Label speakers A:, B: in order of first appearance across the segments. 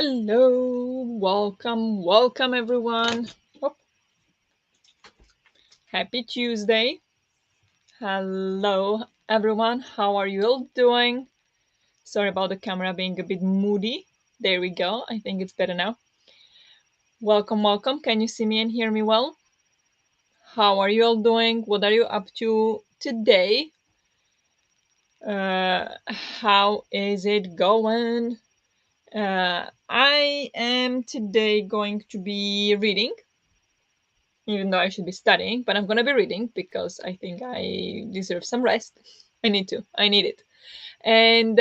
A: Hello, welcome everyone. Oh, happy Tuesday. Hello everyone, how are you all doing? Sorry about the camera being a bit moody. There we go, I think it's better now. Welcome. Can you see me and hear me well? How are you all doing? What are you up to today? How is it going? I am today going to be reading, even though I should be studying, but I'm going to be reading because I think I deserve some rest. I need it. And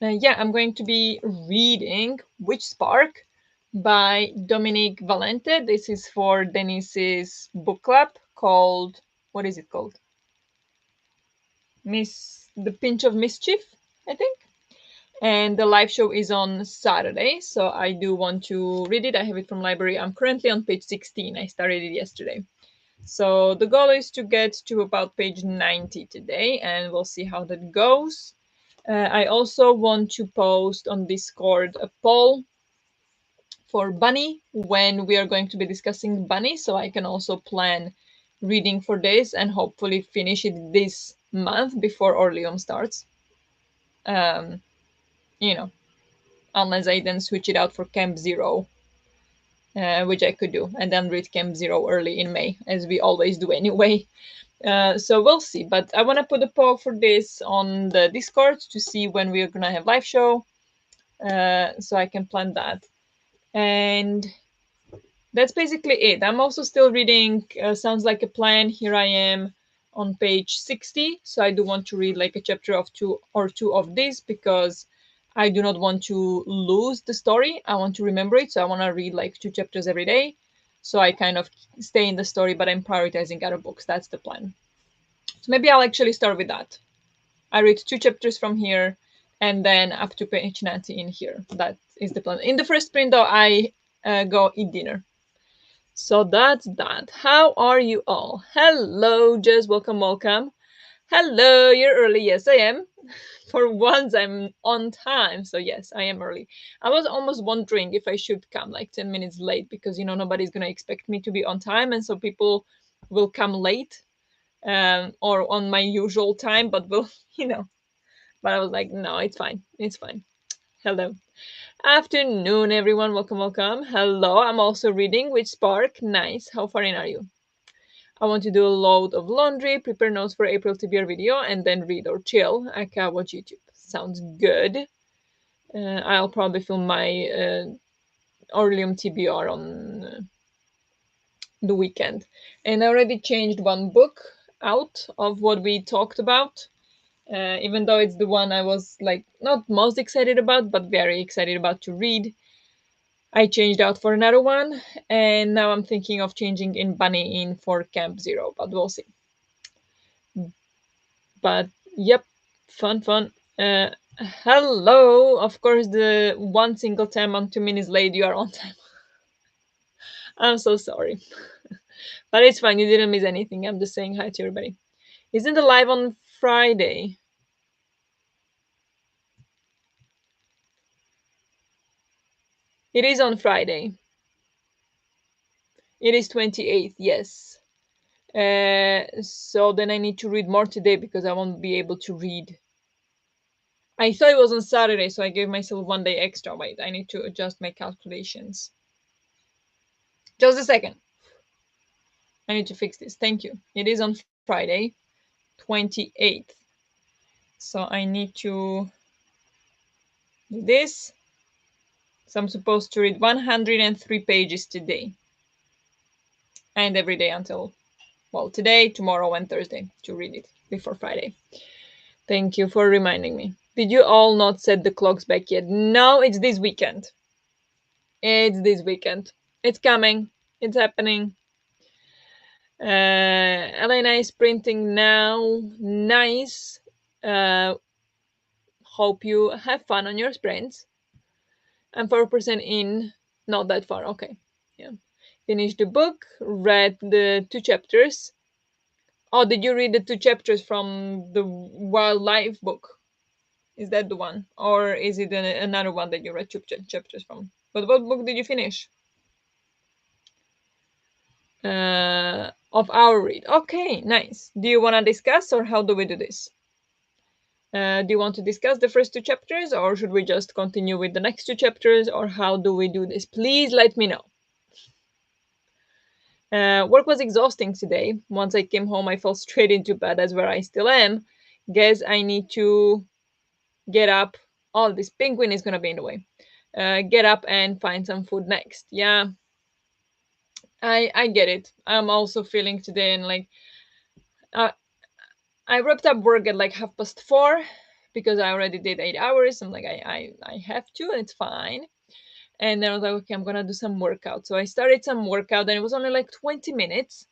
A: yeah, I'm going to be reading Witch Spark by Dominique Valente. This is for Denise's book club called, what is it called? The Pinch of Mischief, I think. And the live show is on Saturday, so I do want to read it. I have it from library. I'm currently on page 16. I started it yesterday. So the goal is to get to about page 90 today, and we'll see how that goes. I also want to post on Discord a poll for Bunny when we are going to be discussing Bunny, so I can also plan reading for this and hopefully finish it this month before Orleum starts. You know, unless I then switch it out for Camp Zero, which I could do, and then read Camp Zero early in May, as we always do anyway. So we'll see, but I want to put a poll for this on the Discord to see when we're gonna have live show, so I can plan that. And that's basically it. I'm also still reading Sounds Like a Plan. Here I am on page 60, so I do want to read like a chapter of two of this because I do not want to lose the story. I want to remember it, so I want to read like 2 chapters every day, so I kind of stay in the story, but I'm prioritizing other books. That's the plan. So maybe I'll actually start with that. I read 2 chapters from here and then up to page 90 in here. That is the plan. In the first sprint, though, I go eat dinner. So that's that. How are you all? Hello, Jess. Welcome. Hello, you're early. Yes, I am. For once, I'm on time. So, yes, I am early. I was almost wondering if I should come like 10 minutes late because, nobody's going to expect me to be on time. And so people will come late or on my usual time, but will, But I was like, no, it's fine. It's fine. Hello. Afternoon, everyone. Welcome. Hello. I'm also reading Witch Spark. Nice. How far in are you? I want to do a load of laundry, prepare notes for April TBR video, and then read or chill. I can watch YouTube. Sounds good. I'll probably film my Orleum TBR on the weekend. And I already changed one book out of what we talked about. Even though it's the one I was like not most excited about, but very excited about to read. I changed out for another one, and now I'm thinking of changing in Bunny in for Camp Zero, but we'll see. But yep, fun. Hello, of course, the one single time I'm 2 minutes late, you are on time. I'm so sorry. But it's fine, you didn't miss anything. I'm just saying hi to everybody. Isn't the live on Friday? It is on Friday. It is 28th, yes. So then I need to read more today because I won't be able to read. I thought it was on Saturday, so I gave myself 1 day extra. Wait, I need to adjust my calculations. Just a second. I need to fix this. Thank you. It is on Friday, 28th. So I need to do this. So I'm supposed to read 103 pages today. And every day until, well, today, tomorrow, and Thursday to read it before Friday. Thank you for reminding me. Did you all not set the clocks back yet? No, it's this weekend. It's this weekend. It's coming. It's happening. Elena is printing now. Nice. Hope you have fun on your sprints. I'm 4% in. Not that far. Okay. Yeah. Finished the book. Read the 2 chapters. Oh, did you read the 2 chapters from the wildlife book? Is that the one, or is it another one that you read chapters from? But what book did you finish? Of our read. Okay, nice. Do you want to discuss, or how do we do this? Do you want to discuss the first two chapters, or should we just continue with the next two chapters, or how do we do this? Please let me know. Work was exhausting today. Once I came home, I fell straight into bed. That's where I still am. Guess I need to get up. Oh, this penguin is gonna be in the way. Get up and find some food next. Yeah, I get it. I'm also feeling today, and like uh, I wrapped up work at like 4:30 because I already did 8 hours. I'm like I have to, and it's fine. And then I was like, okay, I'm gonna do some workout. So I started some workout, and it was only like 20 minutes,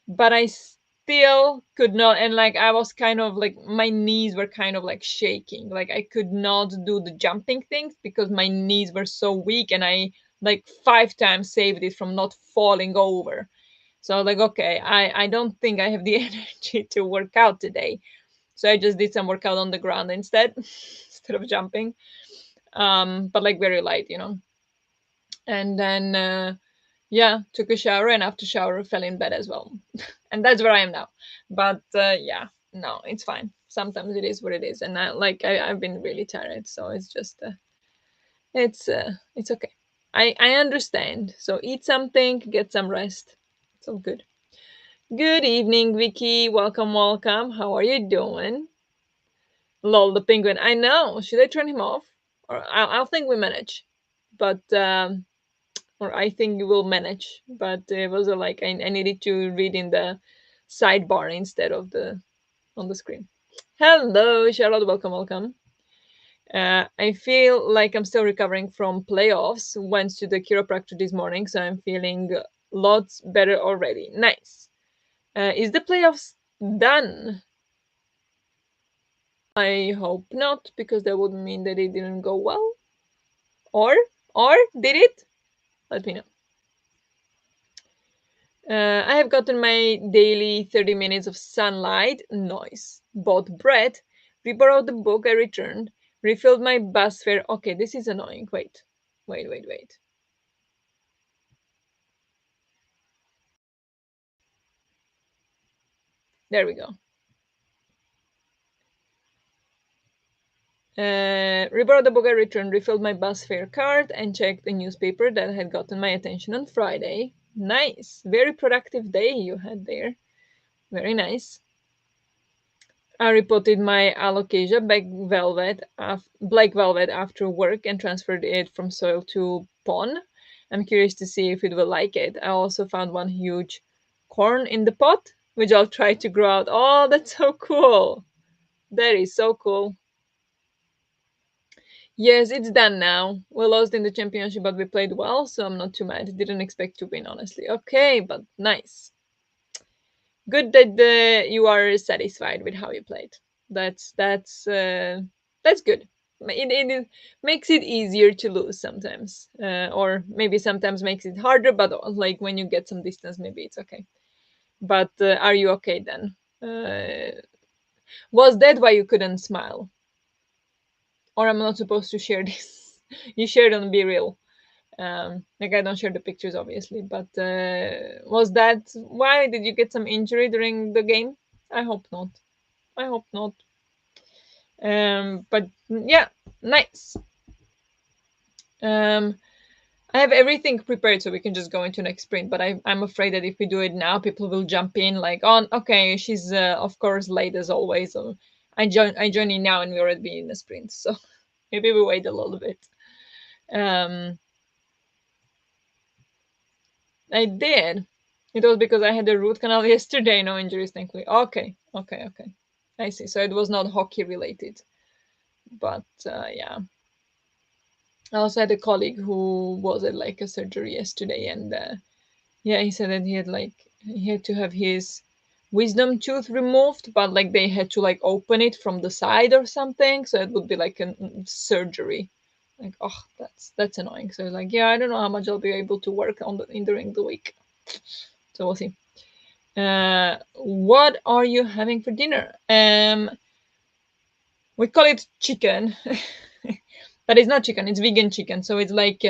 A: but I still could not. And like I was kind of like my knees were kind of like shaking. Like I could not do the jumping things because my knees were so weak, and I like 5 times saved it from not falling over. So I was like, okay, I don't think I have the energy to work out today. So I just did some workout on the ground instead, instead of jumping. But like very light, you know. And then yeah, took a shower, and after shower fell in bed as well. And that's where I am now. But yeah, no, it's fine. Sometimes it is what it is, and I've been really tired, so it's just it's okay. I understand. So eat something, get some rest. It's all good. Good evening, Vicky. Welcome, welcome. How are you doing? Lol, the penguin. I know. Should I turn him off? Or I'll think we manage. But or I think you will manage. But it was like I needed to read in the sidebar instead of the on the screen. Hello, Charlotte. Welcome, welcome. I feel like I'm still recovering from playoffs. Went to the chiropractor this morning, so I'm feeling lots better already. Nice. Is the playoffs done? I hope not, because that would mean that it didn't go well. Or, or did it? Let me know. I have gotten my daily 30 minutes of sunlight. Noise. Bought bread. Reborrowed the book I returned. Refilled my bus fare. Okay, this is annoying. Wait. Wait, wait, wait. There we go. Reborrowed the book I returned, refilled my bus fare card, and checked the newspaper that had gotten my attention on Friday. Nice. Very productive day you had there. Very nice. I reported my alocasia black velvet after work and transferred it from soil to pon. I'm curious to see if it will like it. I also found one huge corn in the pot, which I'll try to grow out. Oh, that's so cool. That is so cool. Yes, it's done now. We lost in the championship, but we played well, so I'm not too mad. Didn't expect to win, honestly. Okay, but nice. Good that you are satisfied with how you played. That's good. It makes it easier to lose sometimes, or maybe sometimes makes it harder. But like when you get some distance, maybe it's okay. But are you okay then? Was that why you couldn't smile? Or I'm not supposed to share this? You shared on Be Real. Like I don't share the pictures, obviously. But was that why? Did you get some injury during the game? I hope not. I hope not. But yeah, nice. Um, I have everything prepared so we can just go into next sprint. But I'm afraid that if we do it now, people will jump in like, "Oh, okay, she's of course late as always." So I join in now, and we already be in the sprint. So maybe we wait a little bit. Um, I did. It was because I had a root canal yesterday. No injuries, thankfully. Okay, okay, okay. I see. So it was not hockey related, but yeah. I also had a colleague who was at like a surgery yesterday, and yeah, he said that he had to have his wisdom tooth removed, but like they had to like open it from the side or something, so it would be like a surgery. Like, oh, that's annoying. So like, yeah, I don't know how much I'll be able to work on during the week. So we'll see. What are you having for dinner? We call it chicken, but it's not chicken. It's vegan chicken. So it's like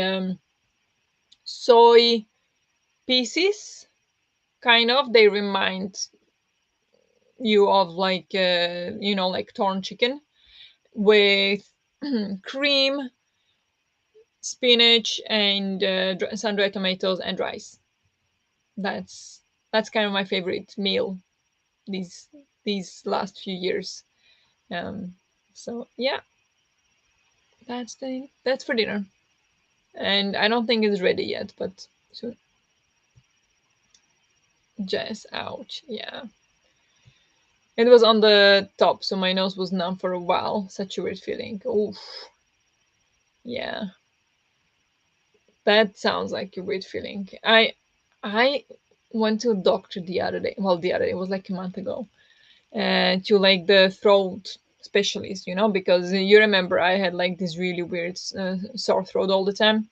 A: soy pieces, kind of. They remind you of like like torn chicken with cream, spinach, and sun-dried tomatoes and rice. That's that's kind of my favorite meal these these last few years. Um, so yeah, that's for dinner, and I don't think it's ready yet, but soon. Just ouch, yeah. It was on the top, so my nose was numb for a while. Such a weird feeling. Oof, yeah, that sounds like a weird feeling. I went to a doctor the other day. Well, the other day, it was like a month ago, to like the throat specialist, because you remember I had like this really weird sore throat all the time.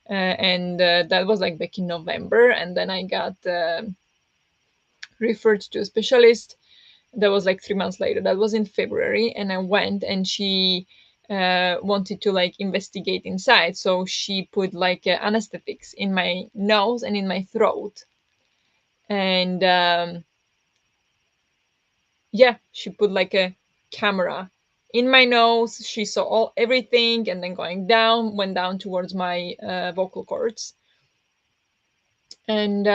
A: And that was like back in November, and then I got referred to a specialist. That was like 3 months later. That was in February, and I went, and she wanted to like investigate inside, so she put like anesthetics in my nose and in my throat, and yeah, she put like a camera in my nose. She saw everything, and then going down, went down towards my vocal cords, and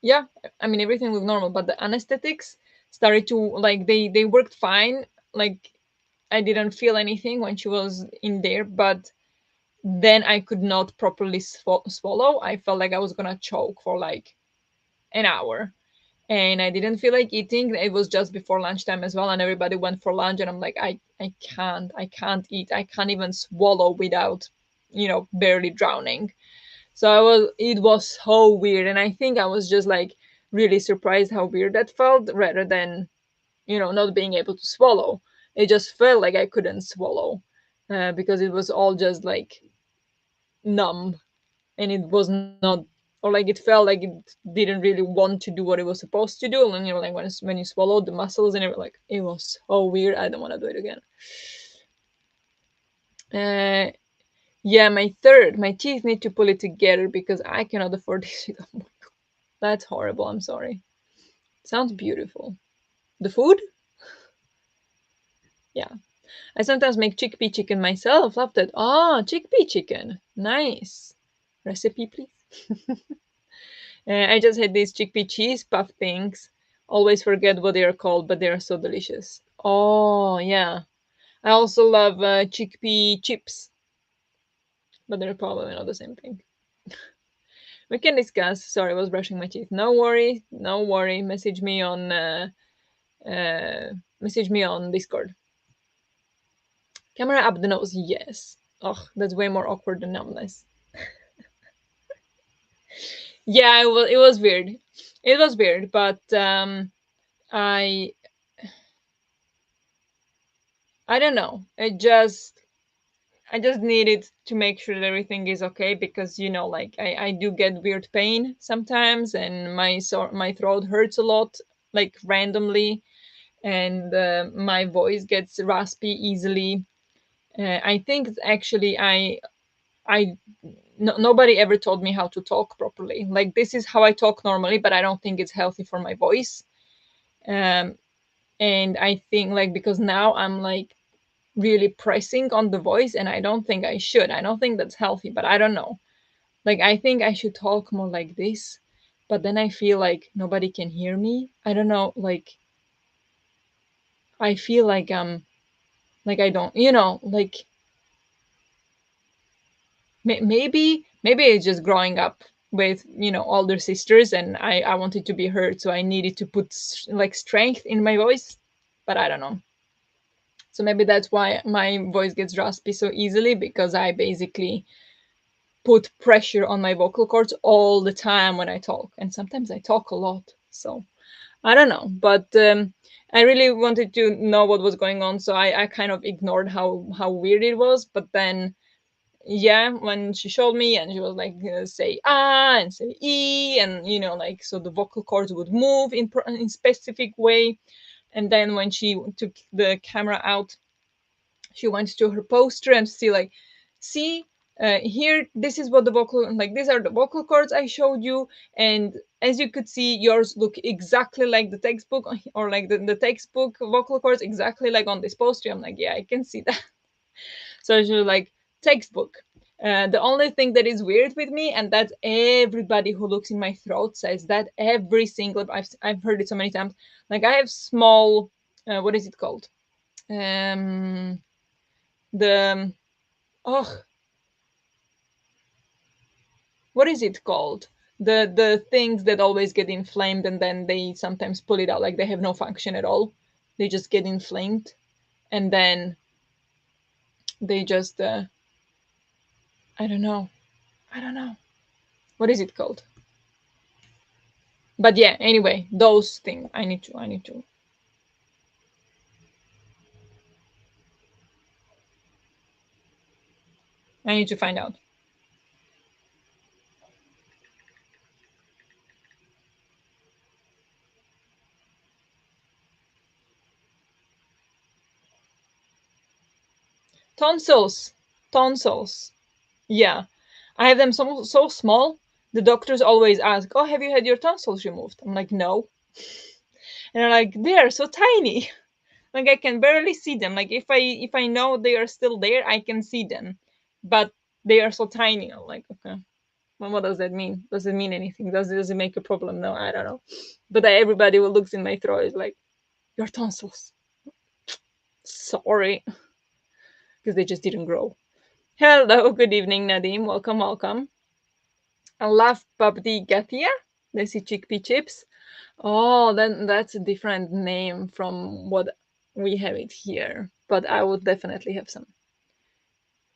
A: yeah, I mean everything looked normal, but the anesthetics started to like they worked fine. Like I didn't feel anything when she was in there, but then I could not properly swallow. I felt like I was gonna choke for like an hour, and I didn't feel like eating. It was just before lunchtime as well, and everybody went for lunch, and I'm like, I can't eat. I can't even swallow without, barely drowning. So it was so weird, and I think I was just like really surprised how weird that felt, rather than not being able to swallow. It just felt like I couldn't swallow, because it was all just like numb, and it was not, or like it felt like it didn't really want to do what it was supposed to do. And like when you swallowed the muscles, and it was so weird. I don't want to do it again. Uh, yeah, my teeth need to pull it together because I cannot afford this shit. That's horrible. I'm sorry. Sounds beautiful. The food? Yeah. I sometimes make chickpea chicken myself. Love that. Ah, chickpea chicken. Nice. Recipe, please. I just had these chickpea cheese puff things. Always forget what they are called, but they are so delicious. Oh, yeah. I also love chickpea chips, but they're probably not the same thing. We can discuss. Sorry, I was brushing my teeth. No worry, no worry. Uh, message me on Discord. Camera up the nose, yes. Oh, that's way more awkward than numbness. Yeah, it was weird. It was weird, but I I don't know. I just needed to make sure that everything is okay, because like I do get weird pain sometimes, and my throat hurts a lot, like randomly, and my voice gets raspy easily. I think actually I nobody ever told me how to talk properly. Like this is how I talk normally, but I don't think it's healthy for my voice. Um, and I think like because now I'm like really pressing on the voice, and I don't think I should. I don't think that's healthy, but I don't know. Like I think I should talk more like this, but then I feel like nobody can hear me. I don't know. Like I feel like I don't. Like maybe it's just growing up with older sisters, and I wanted to be heard, so I needed to put like strength in my voice, but I don't know. So maybe that's why my voice gets raspy so easily, because I basically put pressure on my vocal cords all the time when I talk, and sometimes I talk a lot. So I don't know, but I really wanted to know what was going on, so I kind of ignored how weird it was. But then yeah, when she showed me, and she was like say ah and say e, and like so the vocal cords would move in specific way. And then when she took the camera out, She went to her poster and see like, see, here, this is what the vocal, like these are the vocal cords I showed you, and as you could see, yours look exactly like the textbook, or like the textbook vocal cords exactly like on this poster. I'm like, yeah, I can see that. So she was like, textbook. The only thing that is weird with me, and that everybody who looks in my throat says that every single, I've heard it so many times. Like I have small, what is it called? Um, the oh, what is it called? The things that always get inflamed and then they sometimes pull it out, like they have no function at all. They just get inflamed, and then they just I don't know. I don't know. What is it called? But yeah, anyway, those things I need to find out. Tonsils. Tonsils. Yeah. I have them so small. The doctors always ask, "Oh, have you had your tonsils removed?" I'm like, "No." And they're like, "They are so tiny." Like I can barely see them. Like if I know they are still there, I can see them. But they are so tiny. I'm like, okay. Well, what does that mean? Does it mean anything? Does it make a problem? No, I don't know. But everybody who looks in my throat is like, "Your tonsils." Sorry, because they just didn't grow. Hello, good evening, Nadim. Welcome, welcome. I love Babdi Gatia. Desi chickpea chips. Oh, then that's a different name from what we have it here. But I would definitely have some.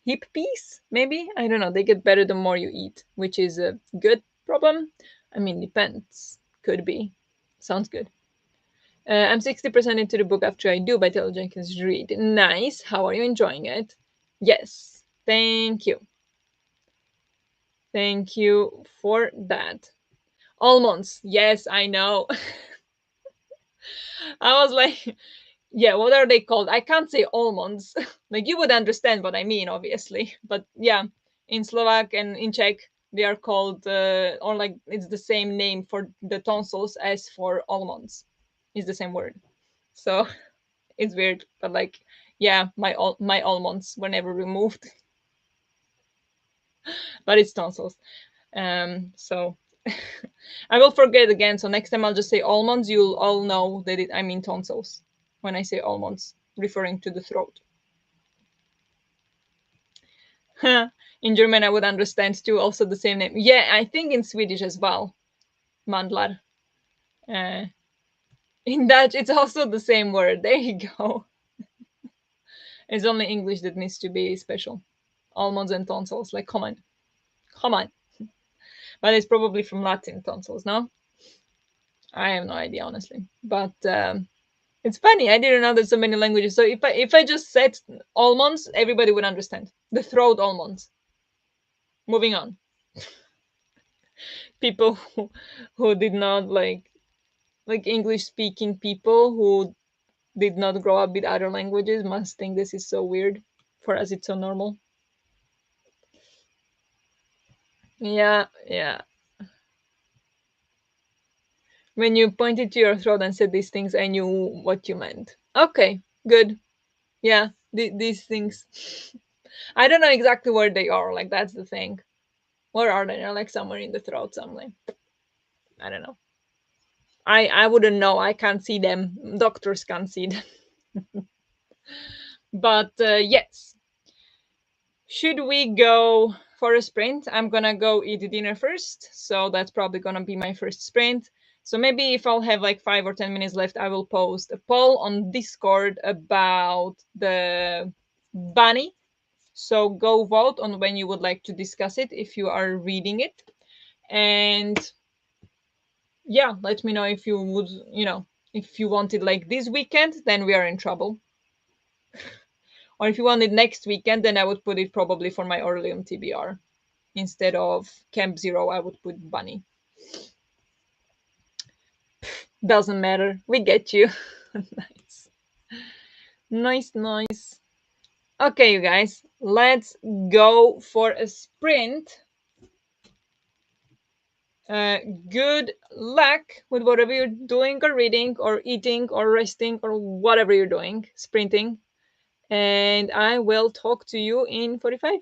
A: Hip peas, maybe? I don't know. They get better the more you eat, which is a good problem. I mean, depends. Could be. Sounds good. I'm 60% into the book after I do by Taylor Jenkins Reid. Nice. How are you enjoying it? Yes. Thank you. Thank you for that. Almonds. Yes, I know. I was like, yeah, what are they called? I can't say almonds. Like you would understand what I mean, obviously. But yeah, in Slovak and in Czech, they are called, or like it's the same name for the tonsils as for almonds. It's the same word. So it's weird, but like, yeah, my almonds were never removed, but it's tonsils. So I will forget again. So next time I'll just say almonds. You'll all know that I mean tonsils when I say almonds, referring to the throat. In German, I would understand too. Also the same name. Yeah, I think in Swedish as well. Mandlar. Uh, in Dutch, it's also the same word. There you go. It's only English that needs to be special. Almonds and tonsils. Like, come on, come on. But it's probably from Latin tonsils. No, I have no idea honestly. But it's funny. I didn't know there's so many languages. So if I just said almonds, everybody would understand. The throat almonds. Moving on. People who did not like English speaking people who did not grow up with other languages must think this is so weird. For us, it's so normal. Yeah, yeah. When you pointed to your throat and said these things, I knew what you meant. Okay, good. Yeah, these things. I don't know exactly where they are. Like that's the thing. Where are they? They're like somewhere in the throat, somewhere. I don't know. I wouldn't know. I can't see them. Doctors can't see them. But yes, should we go for a sprint? I'm gonna go eat dinner first, so that's probably gonna be my first sprint. So maybe if I'll have like 5 or 10 minutes left, I will post a poll on Discord about the bunny. So go vote on when you would like to discuss it if you are reading it. And yeah, let me know if you would, if you want it like this weekend, then we are in trouble. Or if you want it next weekend, then I would put it probably for my Orleum TBR. Instead of Camp Zero, I would put Bunny. Doesn't matter. We get you. Nice. Nice, nice. Okay, you guys, let's go for a sprint. Uh, Good luck with whatever you're doing or reading or eating or resting or whatever you're doing, sprinting. And I will talk to you in 45.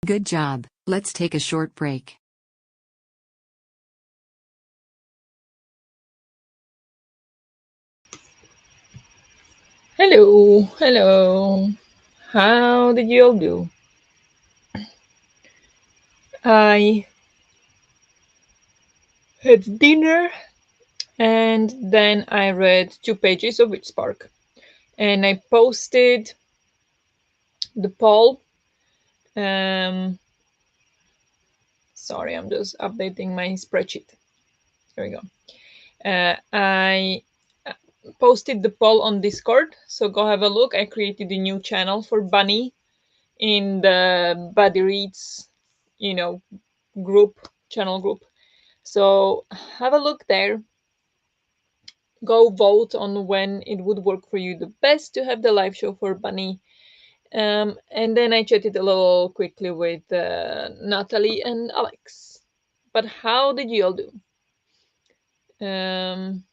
B: Good job. Let's take a short break.
A: Hello, hello. How did you all do? I had dinner and then I read 2 pages of Witch Spark. And I posted the poll. Um, Sorry, I'm just updating my spreadsheet. There we go. I posted the poll on Discord, so go have a look. I created a new channel for Bunny in the Buddy Reads, you know, group, channel group. So have a look there. Go vote on when it would work for you the best to have the live show for Bunny. And then I chatted a little quickly with Natalie and Alex. But how did you all do? Um,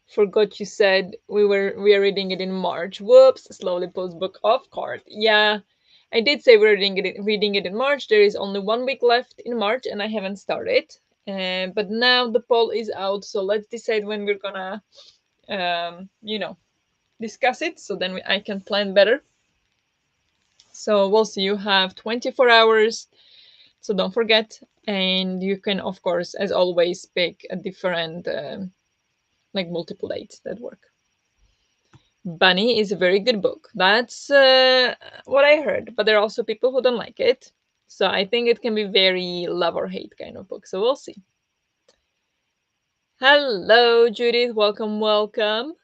A: Forgot you said we are reading it in March. Whoops! Slowly post book off card. Yeah, I did say we're reading it in March. There is only 1 week left in March, and I haven't started. But now the poll is out, so let's decide when we're gonna, discuss it. So then I can plan better. So we'll see. You have 24 hours, so don't forget. And you can, of course, as always, pick a different, like multiple dates that work. Bunny is a very good book. That's what I heard, but there are also people who don't like it. So I think it can be very love or hate kind of book. So we'll see. Hello, Judith. Welcome, welcome.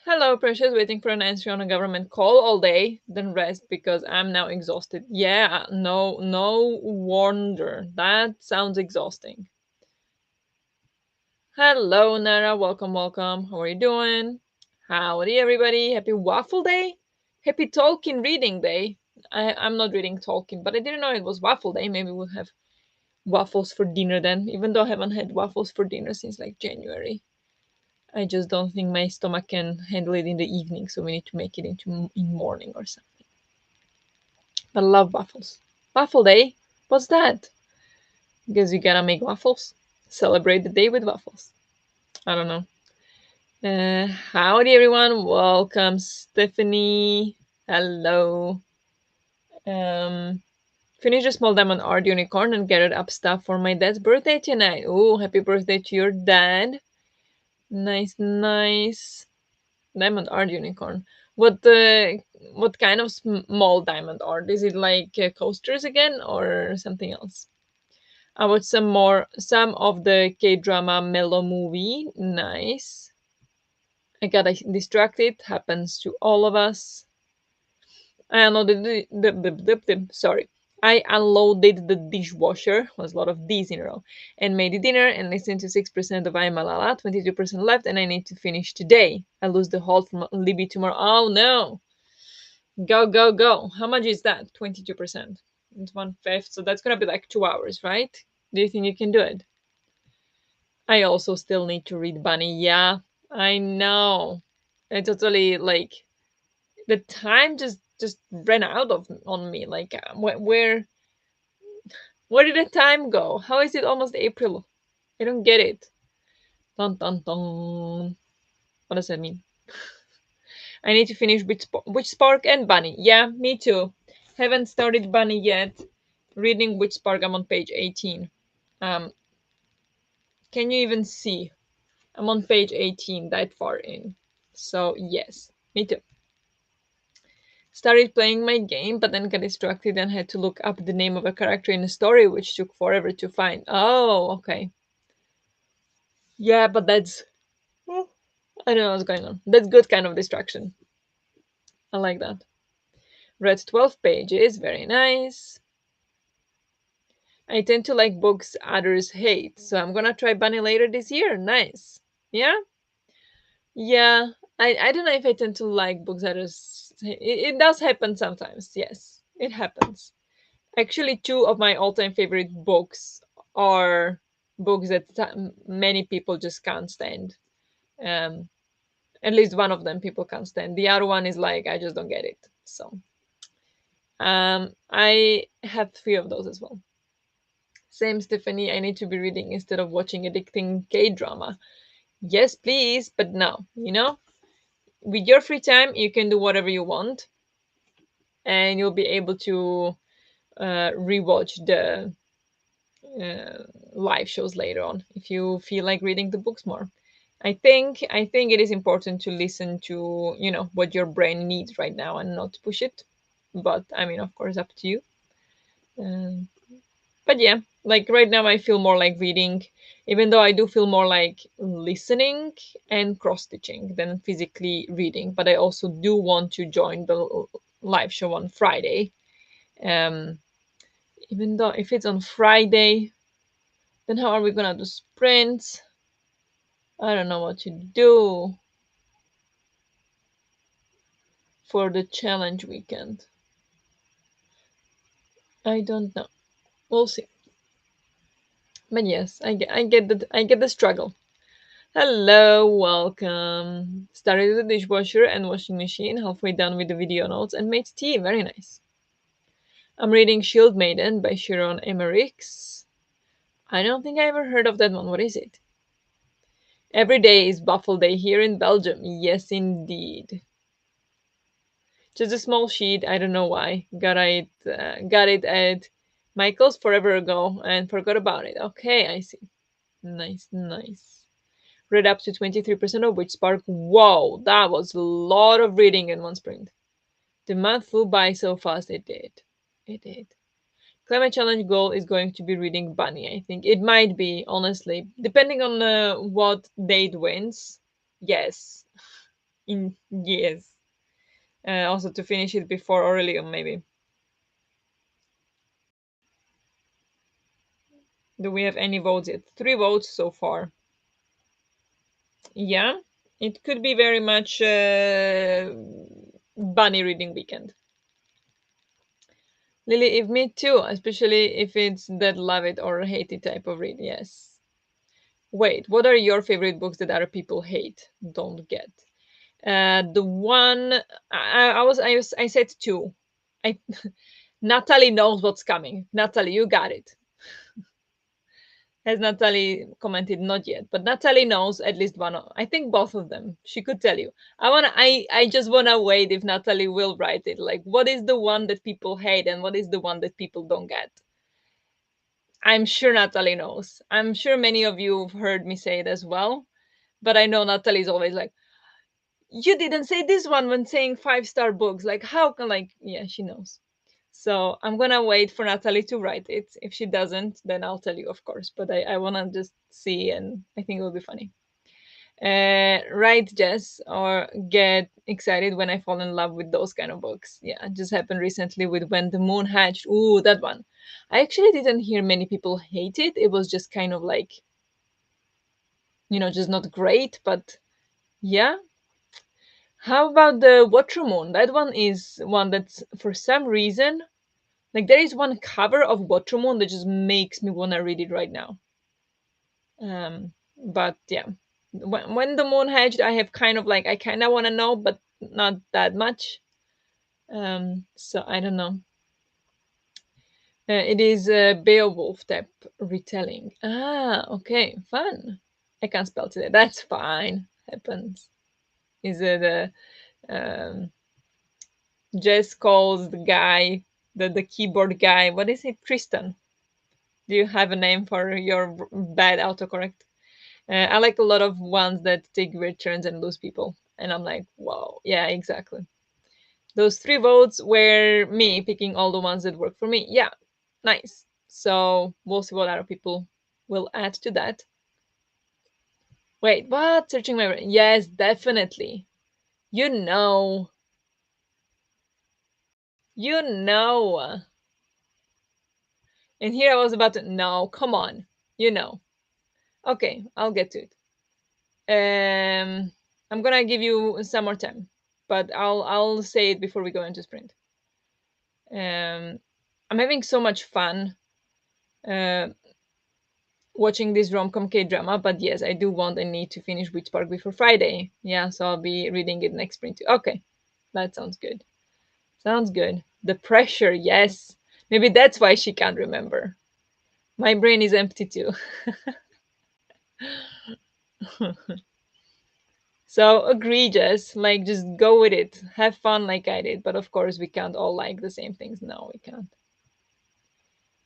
A: Hello, Precious. Waiting for an answer on a government call all day. Then rest because I'm now exhausted. Yeah, no wonder. That sounds exhausting. Hello, Nara. Welcome, welcome. How are you doing? Howdy, everybody. Happy Waffle Day. Happy Tolkien Reading Day. I'm not reading Tolkien, but I didn't know it was Waffle Day. Maybe we'll have waffles for dinner then, even though I haven't had waffles for dinner since like January. I just don't think my stomach can handle it in the evening, so we need to make it into in morning or something. But I love waffles. Waffle Day? What's that? Guess you gotta make waffles. Celebrate the day with waffles. I don't know. Howdy, everyone. Welcome, Stephanie. Hello. Um, Finish a small diamond art unicorn and gathered up stuff for my dad's birthday tonight. Oh, happy birthday to your dad. Nice, nice. Diamond art unicorn. What kind of small diamond art? Is it like coasters again or something else? I watched some of the K-drama Mellow movie. Nice. I got distracted. Happens to all of us. I unloaded sorry. I unloaded the dishwasher, was a lot of D's in a row, and made dinner and listened to 6% of I'm Malala, 22% left, and I need to finish today. I lose the hold from Libby tomorrow. Oh no! Go, go, go. How much is that? 22%. It's 1/5, so that's gonna be like 2 hours, right? Do you think you can do it? I also still need to read Bunny. Yeah, I know. I totally like the time just ran out of on me. Like where did the time go? How is it almost April? I don't get it. Dun dun dun. What does that mean? I need to finish Witch Spark and Bunny. Yeah, me too. Haven't started Bunny yet. Reading Witch Spark. I'm on page 18. Um, can you even see? I'm on page 18, that far in. So yes, me too. Started playing my game, but then got distracted and had to look up the name of a character in the story, which took forever to find. Oh, okay. Yeah, but that's. I don't know what's going on. That's good kind of distraction. I like that. Read 12 pages, very nice. I tend to like books others hate, so I'm gonna try Bunny later this year. Nice. Yeah? Yeah. I don't know if I tend to like books others. It does happen sometimes. Yes, it happens. Actually, two of my all-time favorite books are books that many people just can't stand. Um, At least one of them people can't stand. The other one is like, I just don't get it. So I have three of those as well. Same, Stephanie. I need to be reading instead of watching addicting K drama. Yes, please, but no. With your free time, you can do whatever you want, and you'll be able to rewatch the uh, live shows later on if you feel like reading the books more. I think it is important to listen to what your brain needs right now and not push it. But I mean, of course, up to you. Um, but yeah, like right now, I feel more like reading, even though I do feel more like listening and cross stitching than physically reading. But I also do want to join the live show on Friday. Um, Even though if it's on Friday, then how are we gonna do sprints? I don't know what to do for the challenge weekend. I don't know. We'll see. But yes, I get the struggle. Hello, welcome. Started with the dishwasher and washing machine, halfway done with the video notes, and made tea. Very nice. I'm reading Shield Maiden by Sharon Emmerichs. I don't think I ever heard of that one. What is it? Every day is Buffalo Day here in Belgium. Yes, indeed. Just a small sheet. I don't know why. Got it at Michael's forever ago and forgot about it. Okay, I see. Nice, nice. Read up to 23% of which spark. Whoa, that was a lot of reading in one sprint. The month flew by so fast. It did. It did. Climate challenge goal is going to be reading Bunny. I think it might be, honestly, depending on what date wins. Yes, yes. Also to finish it before Aurelium, maybe. Do we have any votes yet? Three votes so far. Yeah, it could be very much Bunny reading weekend. Lily, if me too, especially if it's that love it or hate it type of read. Yes. Wait, what are your favorite books that other people hate? Don't get. The one I said two. I Natalie knows what's coming. Natalie, you got it. Has Natalie commented? Not yet, but Natalie knows at least one. I think both of them. She could tell you. I just wanna wait if Natalie will write it. Like, what is the one that people hate and what is the one that people don't get? I'm sure Natalie knows. I'm sure many of you have heard me say it as well. But I know Natalie's always like, you didn't say this one when saying 5-star books. Like, how can, like, yeah, she knows. So I'm gonna wait for Natalie to write it. If she doesn't, then I'll tell you, of course. But I wanna just see, and I think it will be funny. Right, Jess, or get excited when I fall in love with those kind of books. Yeah, it just happened recently with When the Moon Hatched. Ooh, that one. I actually didn't hear many people hate it. It was just kind of like, just not great, but yeah. How about the Watermoon? That one is one that's for some reason, like, there is one cover of Watermoon that just makes me want to read it right now. But yeah, when the moon hatched, I have kind of like, I kind of want to know, but not that much. So I don't know. It is a Beowulf type retelling. Ah, okay, fun. I can't spell today. That's fine. Happens. Is it Jess calls the guy, the keyboard guy? What is it? Tristan. Do you have a name for your bad autocorrect? I like a lot of ones that take weird turns and lose people. And I'm like, wow, yeah, exactly. Those three votes were me picking all the ones that work for me. Yeah, nice. So we'll see what other people will add to that. Wait, what? Searching my brain. Yes, definitely. You know. You know. And here I was about to, no, come on. You know. Okay, I'll get to it. I'm gonna give you some more time, but I'll say it before we go into sprint. Um, I'm having so much fun. Uh, watching this rom-com K-drama, but yes, I do want and need to finish Witch Park before Friday. Yeah, so I'll be reading it next spring too. Okay, that sounds good. Sounds good. The pressure, yes. Maybe that's why she can't remember. My brain is empty too. So egregious, like just go with it. Have fun like I did. But of course, we can't all like the same things. No, we can't.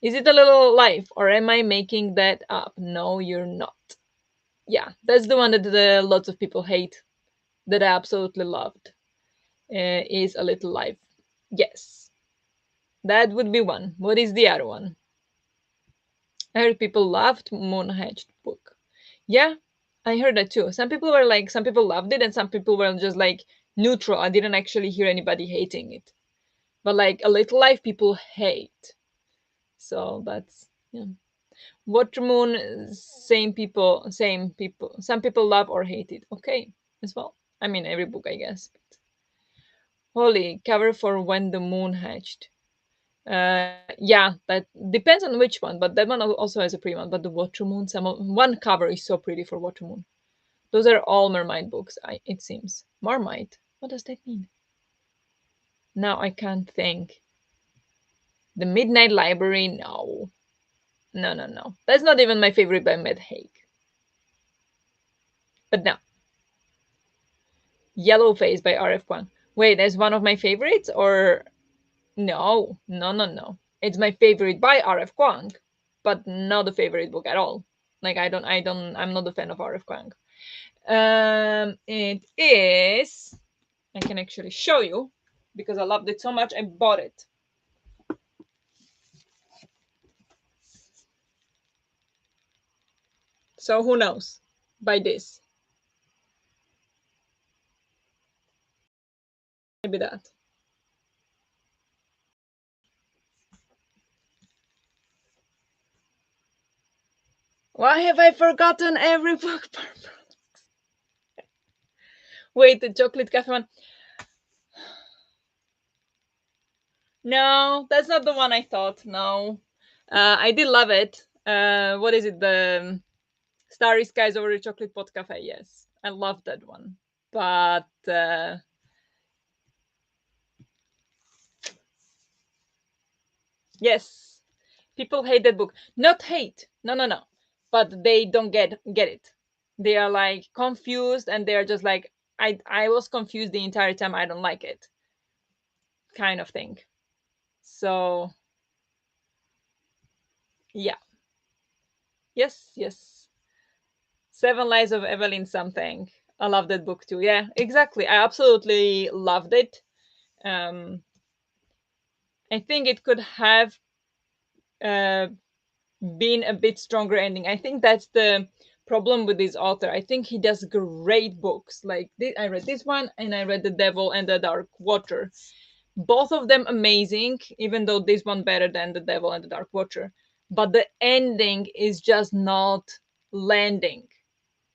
A: Is it a little life or am I making that up? No, you're not. Yeah, that's the one that lots of people hate that I absolutely loved. Is A Little Life. Yes, that would be one. What is the other one? I heard people loved Moon Hatched book. Yeah, I heard that too. Some people were like, some people loved it, and some people were just like neutral. I didn't actually hear anybody hating it. But like A Little Life, people hate. So that's yeah. Water Moon, same people, same people. Some people love or hate it. Okay, as well. I mean, every book, I guess. Holy cover for When the Moon Hatched. Yeah, that depends on which one, but that one also has a pretty one. But the Water Moon, one cover is so pretty for Water Moon. Those are all Mermaid books. It seems Marmite. What does that mean? Now I can't think. The Midnight Library. No, no, no, no. That's not even my favorite by Matt Haig. But no, Yellow Face by R.F. Kuang. Wait, that's one of my favorites, or no, no, no, no. It's my favorite by R.F. Kuang, but not a favorite book at all. Like I'm not a fan of R.F. Kuang. It is. I can actually show you because I loved it so much. I bought it. So who knows? By this, maybe that. Why have I forgotten every book? Wait, the chocolate cafe one. No, that's not the one I thought. No, I did love it. What is it? The Starry Skies Over the Chocolate Pot Cafe. Yes, I love that one. But yes, people hate that book. Not hate. No, no, no. But they don't get it. They are like confused, and they are just like, I was confused the entire time. I don't like it, kind of thing. So yeah, yes, yes. Seven Lives of Evelyn something. I love that book too. Yeah, exactly. I absolutely loved it. Um, I think it could have uh, been a bit stronger ending. I think that's the problem with this author. I think he does great books. Like I read this one and I read The Devil and the Dark Water. Both of them amazing, even though this one better than The Devil and the Dark Water. But the ending is just not landing.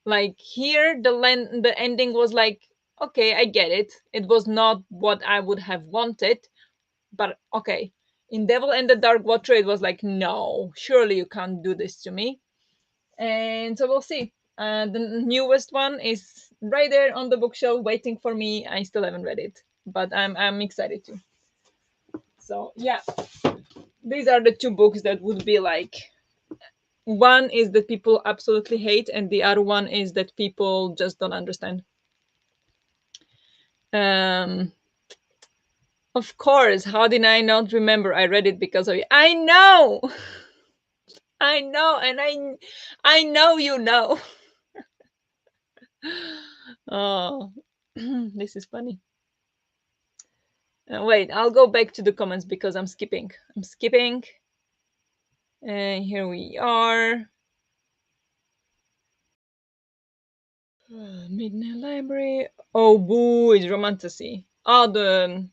A: Like here, the ending was like, okay, I get it. It was not what I would have wanted, but okay. In Devil and the Dark Water, it was like, no, surely you can't do this to me. And so we'll see. The newest one is right there on the bookshelf waiting for me. I still haven't read it, but I'm excited to. So yeah, these are the two books that would be like, one is that people absolutely hate, and the other one is that people just don't understand. Um, of course. How did I not remember? I read it because of you. I know, I know, and I know you know. Oh, this is funny. Wait, I'll go back to the comments because I'm skipping. I'm skipping. Here we are. Midnight Library. Oh, boo! It's romantasy. Oh, the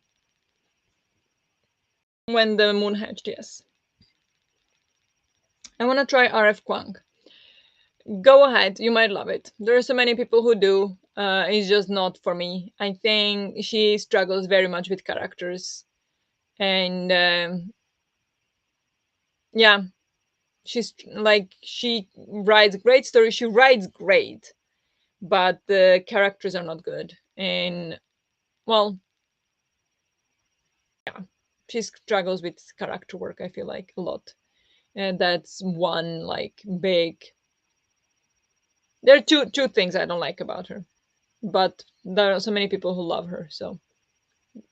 A: When the Moon Hatched. Yes, I want to try R.F. Kwang. Go ahead, you might love it. There are so many people who do. It's just not for me. I think she struggles very much with characters, and yeah, She's like, she writes great stories, she writes great, but the characters are not good. And well, yeah, she struggles with character work, I feel like, a lot. And that's one like big, there are two things I don't like about her, but there are so many people who love her, so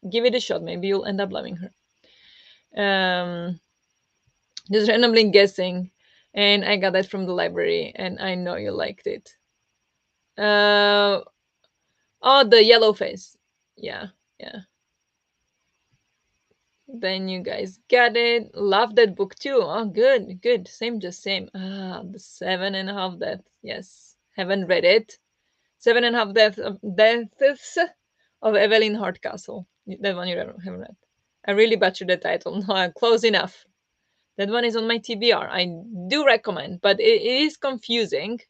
A: give it a shot, maybe you'll end up loving her. Just randomly guessing, and I got that from the library, and I know you liked it. uh oh, the yellow face. Yeah, yeah. Then you guys got it. Love that book too. Oh, good, good. Same, just same. Ah, the Seven and a Half Deaths. Yes, haven't read it. Seven and a Half Deaths of Evelyn Hardcastle. That one you haven't read. I really butchered the title. No, close enough. That one is on my TBR. I do recommend, but it is confusing.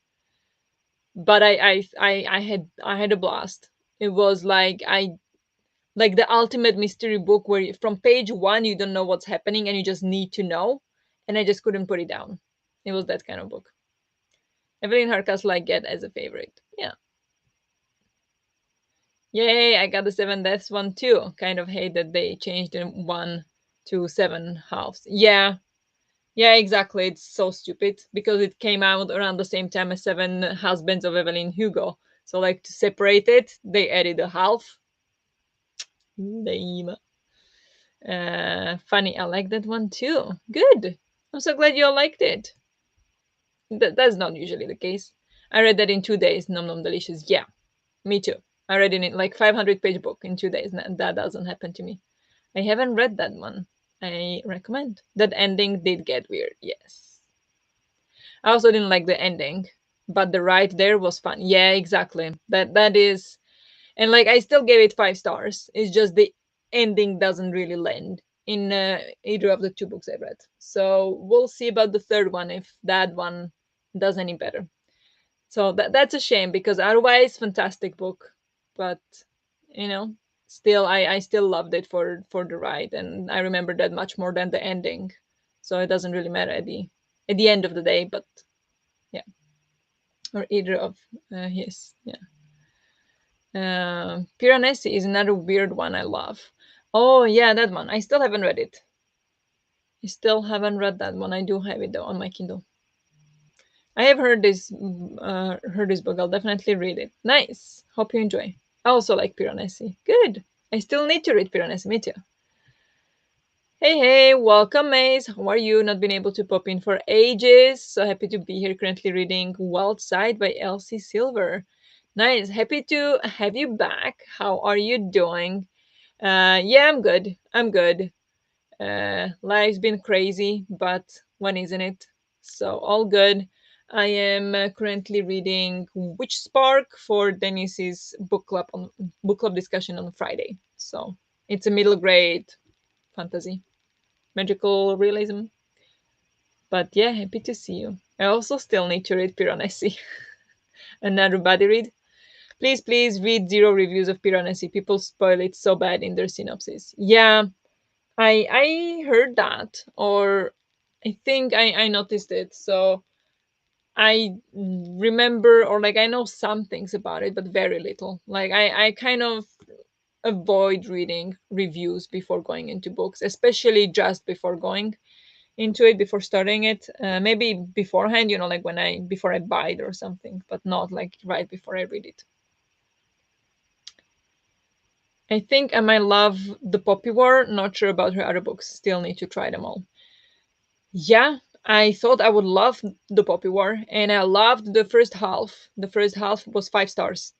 A: But I had a blast. It was like the ultimate mystery book where from page one you don't know what's happening and you just need to know, and I just couldn't put it down. It was that kind of book. Evelyn Hardcastle I get as a favorite. Yeah. Yay, I got the Seven Deaths one too. Kind of hate that they changed the one to seven halves. Yeah. Yeah, exactly. It's so stupid because it came out around the same time as Seven Husbands of Evelyn Hugo. So like to separate it, they added a half. Lame. Funny. I like that one too. Good. I'm so glad you all liked it. That's not usually the case. I read that in 2 days. Nom nom delicious. Yeah, me too. I read it in like 500-page book in 2 days. That doesn't happen to me. I haven't read that one. I recommend. That ending did get weird. Yes. I also didn't like the ending, but the ride there was fun. Yeah, exactly. That is, and like I still gave it 5 stars. It's just the ending doesn't really land in either of the two books I read. So we'll see about the third one if that one does any better. So that's a shame because otherwise fantastic book, but you know, still I still loved it for the ride, and I remember that much more than the ending. So it doesn't really matter at the end of the day, but yeah, or either of his. Yeah. Piranesi is another weird one I love. Oh yeah, that one. I still haven't read it. I still haven't read that one. I do have it though on my Kindle. I have heard this book. I'll definitely read it. Nice. Hope you enjoy. I also like Piranesi. Good. I still need to read Piranesi. Me too. Hey, hey, welcome, Maze. How are you? Not been able to pop in for ages. So happy to be here. Currently reading Wild Side by Elsie Silver. Nice. Happy to have you back. How are you doing? Yeah, I'm good. I'm good. Life's been crazy, but when isn't it? So all good. I am currently reading Witch Spark for Denise's book club discussion on Friday. So it's a middle grade fantasy, magical realism. But yeah, happy to see you. I also still need to read Piranesi. Another body read. Please, please read zero reviews of Piranesi. People spoil it so bad in their synopsis. Yeah, I heard that, or I think I noticed it. So I remember, or like I know some things about it, but very little. Like I kind of avoid reading reviews before going into books, especially just before going into it, before starting it. Maybe beforehand, like when I before I buy it or something, but not like right before I read it. I think I might love The Poppy War. Not sure about her other books. Still need to try them all. Yeah, I thought I would love The Poppy War, and I loved the first half. The first half was 5 stars,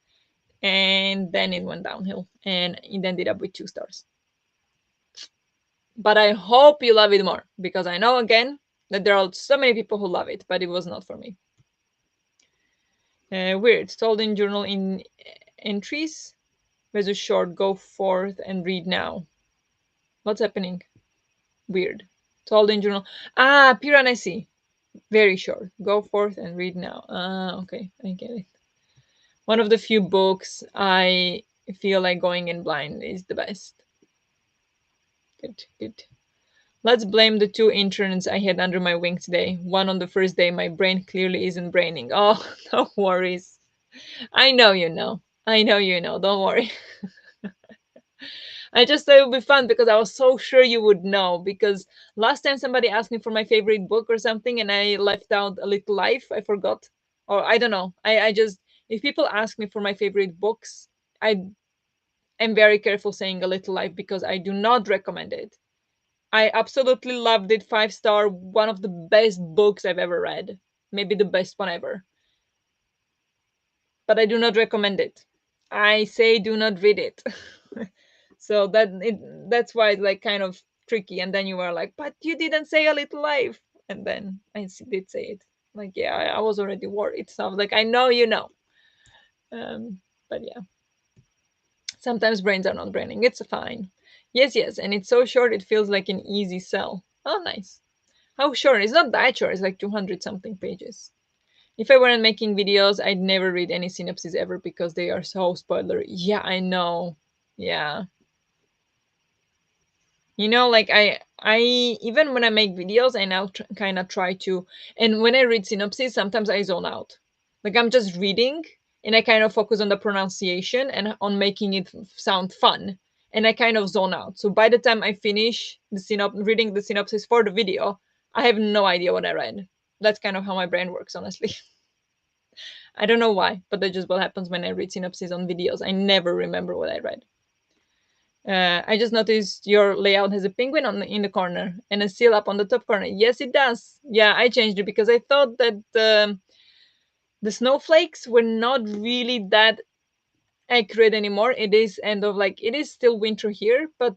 A: and then it went downhill, and it ended up with 2 stars. But I hope you love it more, because I know again that there are so many people who love it, but it was not for me. Weird. Told in journal in entries. Versus short. Go forth and read now. What's happening? Weird. Told in journal. Ah, Piranesi. Very short. Go forth and read now. Ah, okay, I get it. One of the few books I feel like going in blind is the best. Good, good. Let's blame the two interns I had under my wing today. One on the first day, my brain clearly isn't braining. Oh, no worries. I know you know. I know you know. Don't worry. I just thought it would be fun because I was so sure you would know. Because last time somebody asked me for my favorite book or something and I left out A Little Life, I forgot. Or I don't know. I just, if people ask me for my favorite books, I am very careful saying A Little Life because I do not recommend it. I absolutely loved it. 5 star, one of the best books I've ever read. Maybe the best one ever. But I do not recommend it. I say do not read it. So that's why it's like kind of tricky. And then you were like, but you didn't say A Little Life. And then did say it. Like, yeah, I was already worried. So I was like, I know you know. But yeah, sometimes brains are not braining. It's fine. Yes, yes. And it's so short, it feels like an easy sell. Oh, nice. How short? It's not that short. It's like 200 something pages. If I weren't making videos, I'd never read any synopses ever because they are so spoilery. Yeah, I know. Yeah. Like I even when I make videos, I now kind of try to, and when I read synopses, sometimes I zone out. Like I'm just reading and I kind of focus on the pronunciation and on making it sound fun. And I kind of zone out. So by the time I finish reading the synopsis for the video, I have no idea what I read. That's kind of how my brain works, honestly. I don't know why, but that's just what happens when I read synopses on videos. I never remember what I read. I just noticed your layout has a penguin in the corner and a seal up on the top corner. Yes, it does. Yeah, I changed it because I thought that the snowflakes were not really that accurate anymore. It is it is still winter here, but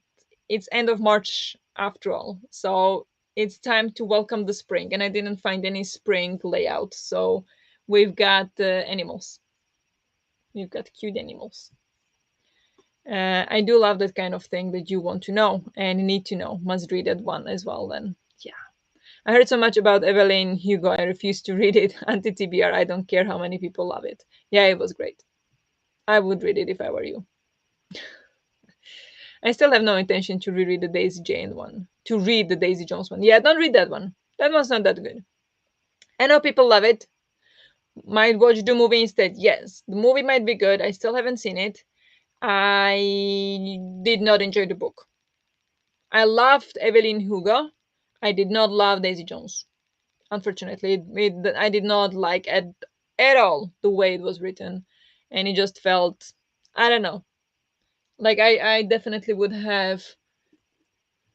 A: it's end of March after all. So it's time to welcome the spring. And I didn't find any spring layout. So we've got animals. We've got cute animals. I do love that kind of thing that you want to know and need to know. Must read that one as well. Then, yeah. I heard so much about Evelyn Hugo. I refuse to read it. Anti TBR. I don't care how many people love it. Yeah, it was great. I would read it if I were you. I still have no intention to reread the Daisy Jane one. To read the Daisy Jones one. Yeah, don't read that one. That one's not that good. I know people love it. Might watch the movie instead. Yes, the movie might be good. I still haven't seen it. I did not enjoy the book. I loved Evelyn Hugo. I did not love Daisy Jones. Unfortunately, I did not like at all the way it was written, and it just felt, I don't know. Like I definitely would have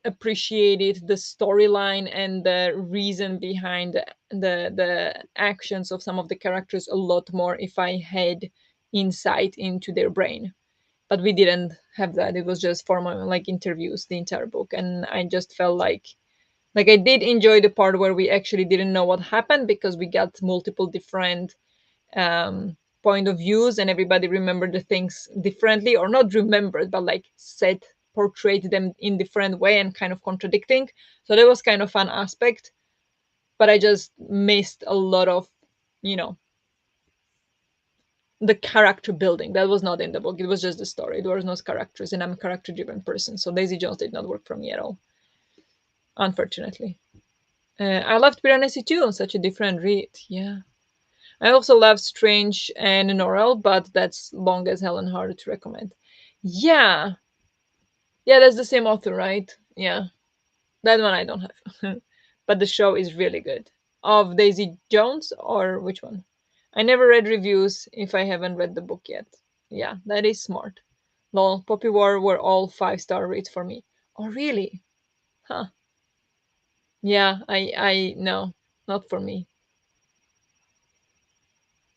A: appreciated the storyline and the reason behind the actions of some of the characters a lot more if I had insight into their brain. But we didn't have that. It was just formal like interviews the entire book, and I just felt like I did enjoy the part where we actually didn't know what happened because we got multiple different point of views and everybody remembered the things differently, or not remembered but like said portrayed them in different way and kind of contradicting. So that was kind of fun aspect, but I just missed a lot of, you know the character building that was not in the book. It was just the story. There was no characters, and I'm a character driven person, so Daisy Jones did not work for me at all, unfortunately. I loved Piranesi too, such a different read. Yeah. I also love Strange and Norrell, but that's long as hell and hard to recommend. Yeah. Yeah, that's the same author, right? Yeah. That one I don't have. But the show is really good. Of Daisy Jones or which one? I never read reviews if I haven't read the book yet. Yeah, that is smart. Lol, Poppy War were all 5 star reads for me. Oh, really? Huh. Yeah, I no, not for me.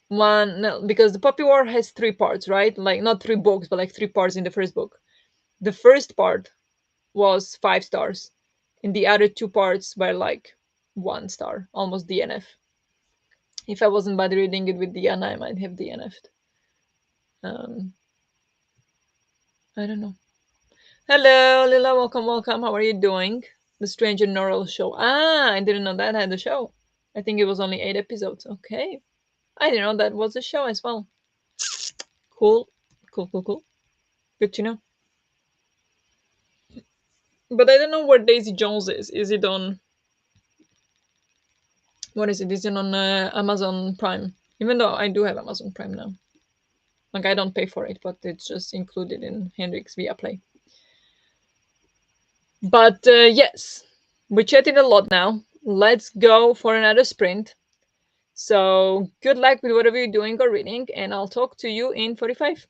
A: One, no, because the Poppy War has 3 parts, right? Like not 3 books, but like 3 parts in the first book. The first part was 5 stars, and the other 2 parts were like 1 star, almost DNF. If I wasn't bad reading it with Diana, I might have DNF'd. Um, I don't know. Hello, Lila. Welcome, welcome. How are you doing? The Stranger Norrell show. Ah, I didn't know that had a show. I think it was only 8 episodes. Okay. I didn't know that was a show as well. Cool. Cool, cool, cool. Good to know. But I don't know where Daisy Jones is. Is it on? What is it? Is it on Amazon Prime? Even though I do have Amazon Prime now, like I don't pay for it, but it's just included in Henrik's Viaplay. But yes, we chatted a lot now. Let's go for another sprint. So good luck with whatever you're doing or reading, and I'll talk to you in 45.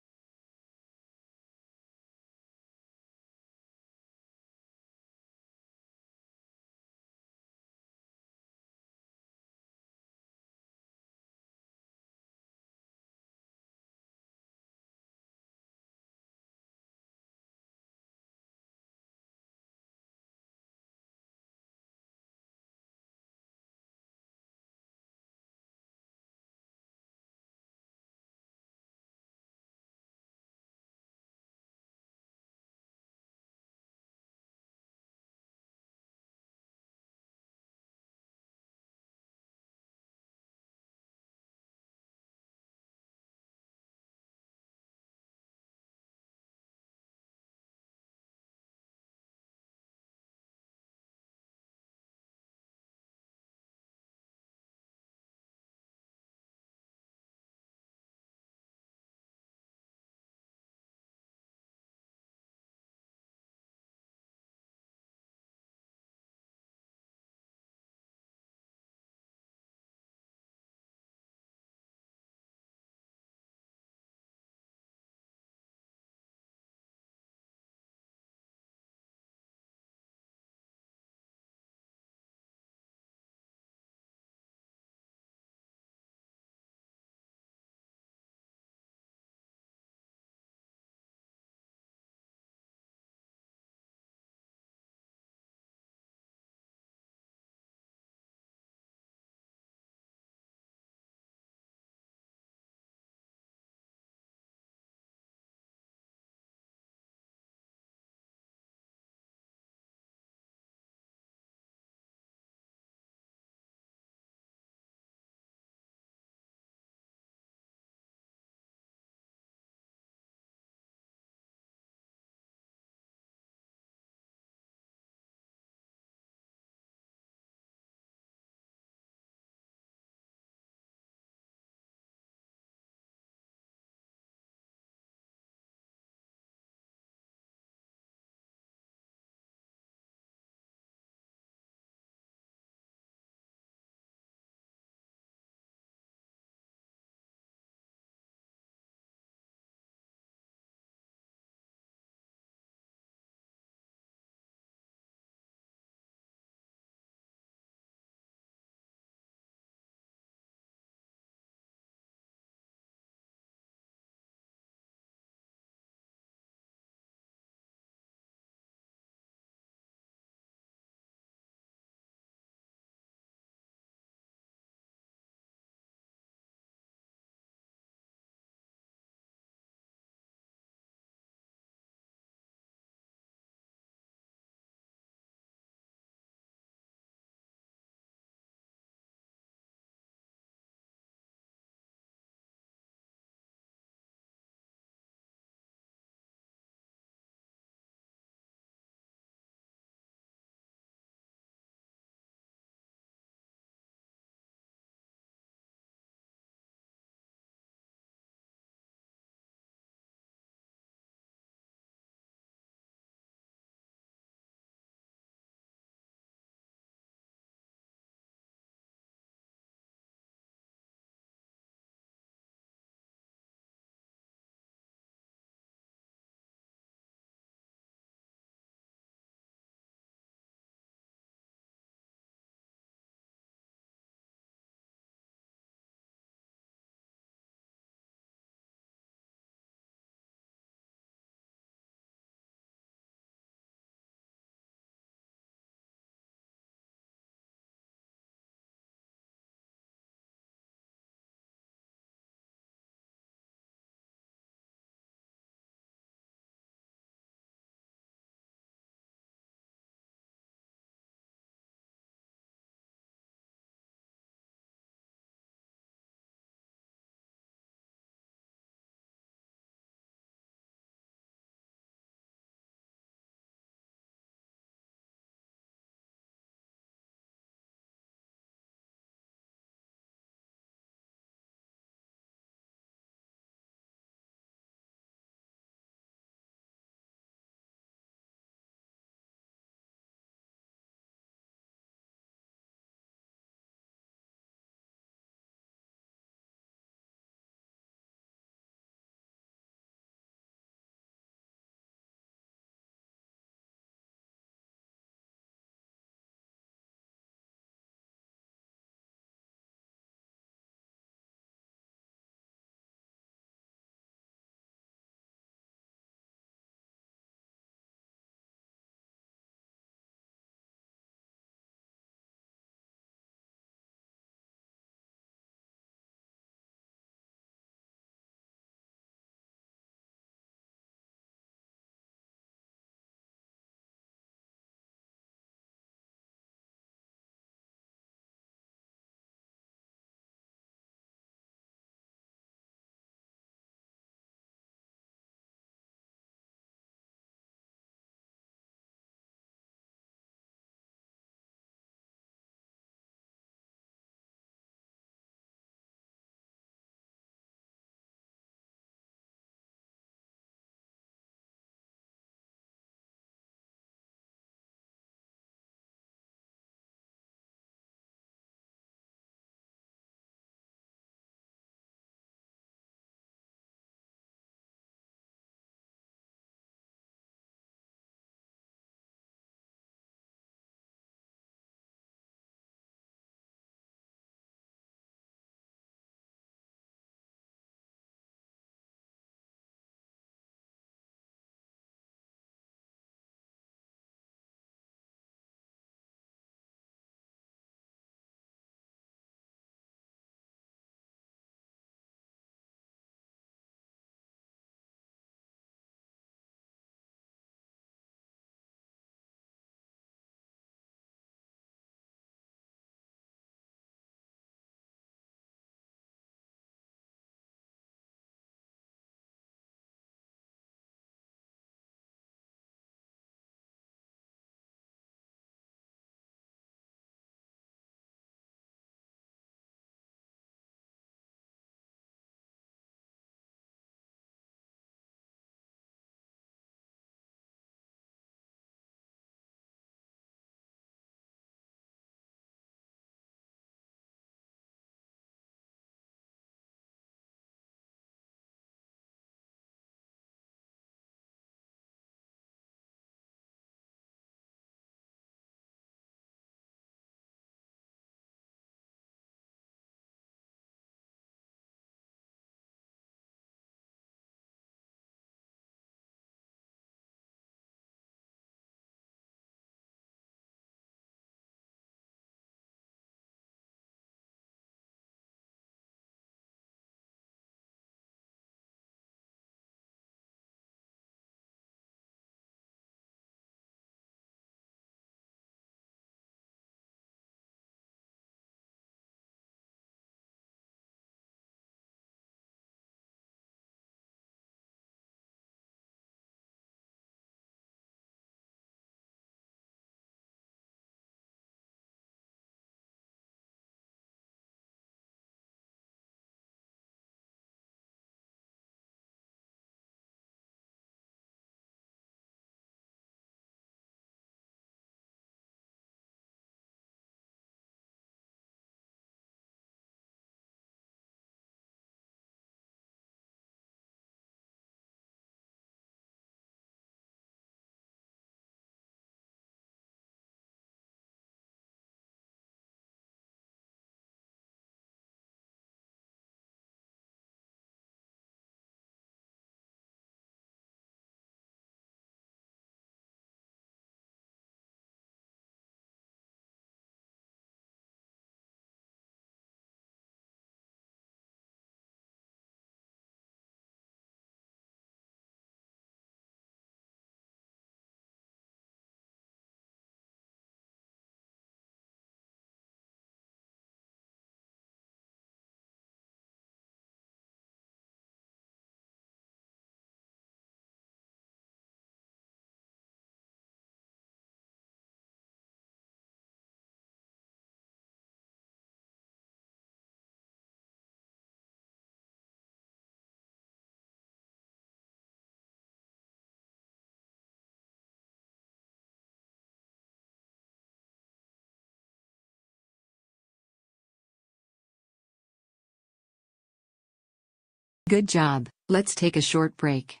B: Good job. Let's take a short break.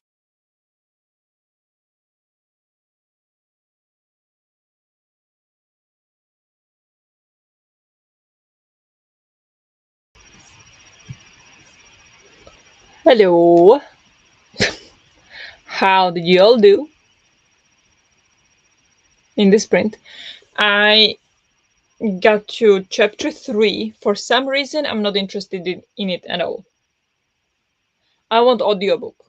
A: Hello. How did you all do in the sprint? I got to chapter 3. For some reason, I'm not interested in it at all. I want audiobook.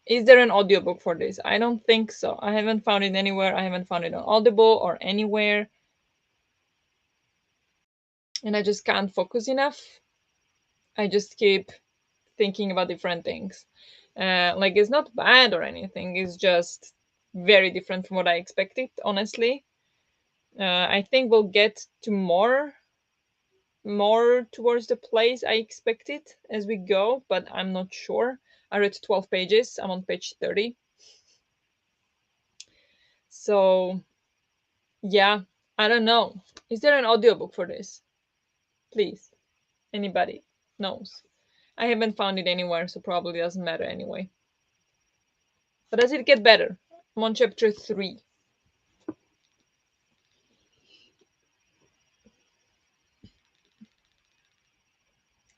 A: Is there an audiobook for this? I don't think so. I haven't found it anywhere. I haven't found it on Audible or anywhere. And I just can't focus enough. I just keep thinking about different things. Like, it's not bad or anything. It's just very different from what I expected, honestly. I think we'll get to more towards the place I expected as we go, but I'm not sure. I read 12 pages. I'm on page 30. So, yeah, I don't know. Is there an audiobook for this? Please, anybody knows. I haven't found it anywhere, so probably doesn't matter anyway. But does it get better? I'm on chapter 3.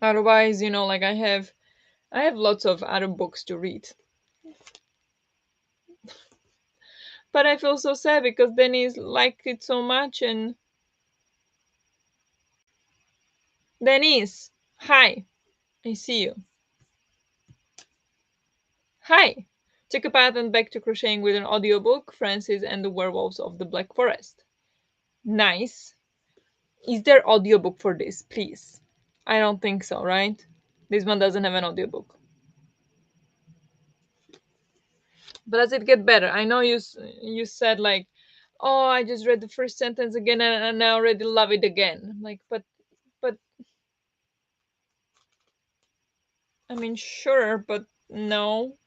A: Otherwise, like I have lots of other books to read. But I feel so sad because Denise liked it so much. And Denise, hi, I see you. Hi. Took a path and back to crocheting with an audiobook, Francis and the Werewolves of the Black Forest. Nice. Is there audiobook for this, please? I don't think so, right? This one doesn't have an audiobook. But does it get better? I know you said like, oh, I just read the first sentence again and I already love it again. I'm like, but I mean, sure, but no,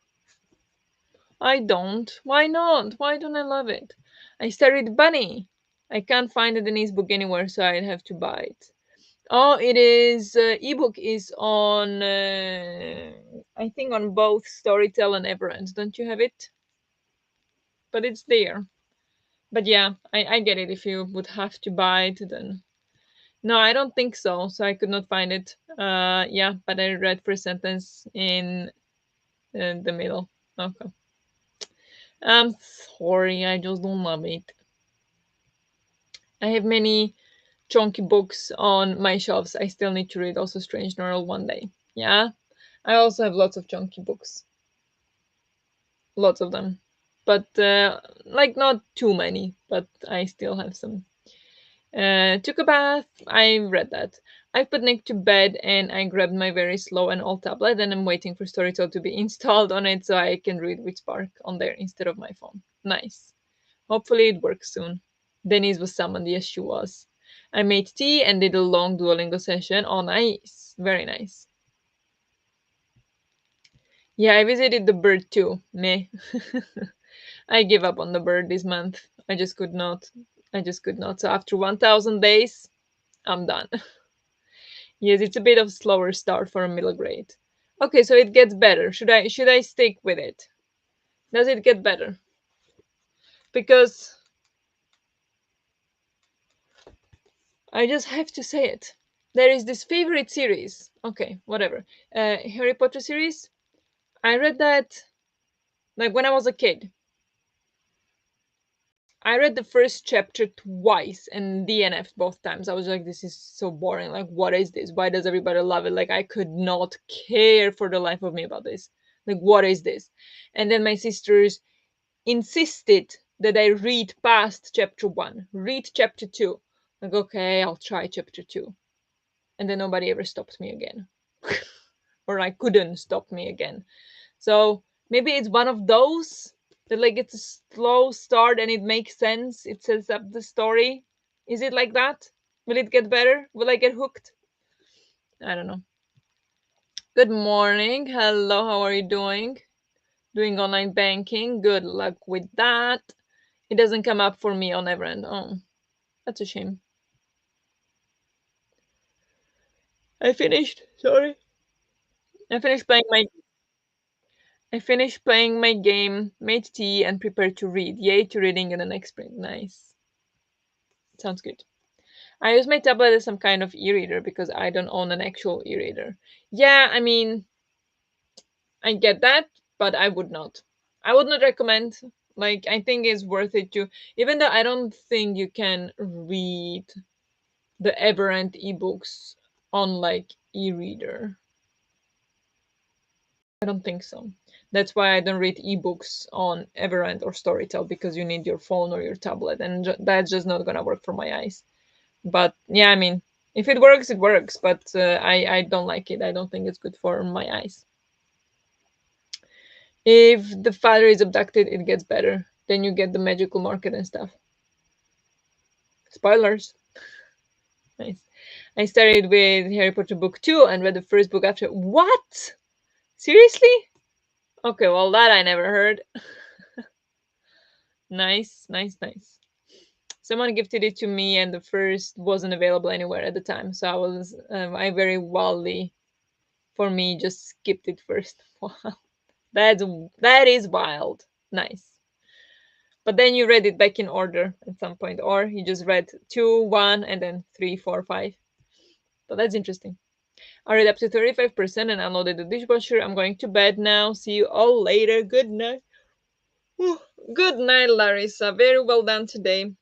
A: I don't. Why not? Why don't I love it? I started Bunny. I can't find the Denise book anywhere, so I'd have to buy it. Oh, it is. Ebook is on. I think on both Storytel and Everend. Don't you have it? But it's there. But yeah, I get it. If you would have to buy it, then no, I don't think so. So I could not find it. Yeah, but I read first sentence in the middle. Okay. I'm sorry. I just don't love it. I have many chunky books on my shelves. I still need to read also Strange Novel one day. Yeah. I also have lots of chunky books. Lots of them. But like not too many, but I still have some. Took a bath. I read that. I put Nick to bed and I grabbed my very slow and old tablet and I'm waiting for Storytel to be installed on it so I can read with Spark on there instead of my phone. Nice. Hopefully it works soon. Denise was summoned. Yes, she was. I made tea and did a long Duolingo session. Oh, nice. Very nice. Yeah, I visited the bird too. Meh. I gave up on the bird this month. I just could not. I just could not. So after 1,000 days, I'm done. Yes, it's a bit of slower start for a middle grade. Okay, so it gets better. Should I stick with it? Does it get better? Because I just have to say it. There is this favorite series. Okay, whatever. Harry Potter series. I read that like when I was a kid. I read the first chapter twice and DNF'd both times. I was like, this is so boring. Like, what is this? Why does everybody love it? Like, I could not care for the life of me about this. Like, what is this? And then my sisters insisted that I read past chapter 1, read chapter 2. Like, okay, I'll try chapter 2. And then nobody ever stopped me again. Or I couldn't stop me again. So maybe it's one of those that like it's a slow start and it makes sense. It sets up the story. Is it like that? Will it get better? Will I get hooked? I don't know. Good morning. Hello, how are you doing? Doing online banking. Good luck with that. It doesn't come up for me on Everend. Oh, that's a shame. I finished. Sorry. I finished playing my I finished playing my game, made tea, and prepared to read. Yay to reading in the next sprint. Nice. Sounds good. I use my tablet as some kind of e-reader because I don't own an actual e-reader. Yeah, I mean, I get that, but I would not. I would not recommend. Like, I think it's worth it to, even though I don't think you can read the Everend ebooks on like e-reader. I don't think so. That's why I don't read ebooks on Everend or Storytel because you need your phone or your tablet, and that's just not gonna work for my eyes. But yeah, I mean, if it works, it works. But I don't like it. I don't think it's good for my eyes. If the father is abducted, it gets better. Then you get the magical market and stuff. Spoilers. Nice. I started with Harry Potter book 2 and read the first book after. What? Seriously? Okay, well, that I never heard. Nice, nice, nice. Someone gifted it to me, and the first wasn't available anywhere at the time. So I very wildly, for me, just skipped it first. Wow. That's, that is wild. Nice. But then you read it back in order at some point, or you just read two, one, and then three, four, five. But that's interesting. I read up to 35% and unloaded the dishwasher. I'm going to bed now. See you all later. Good night. Whew. Good night, Larissa. Very well done today.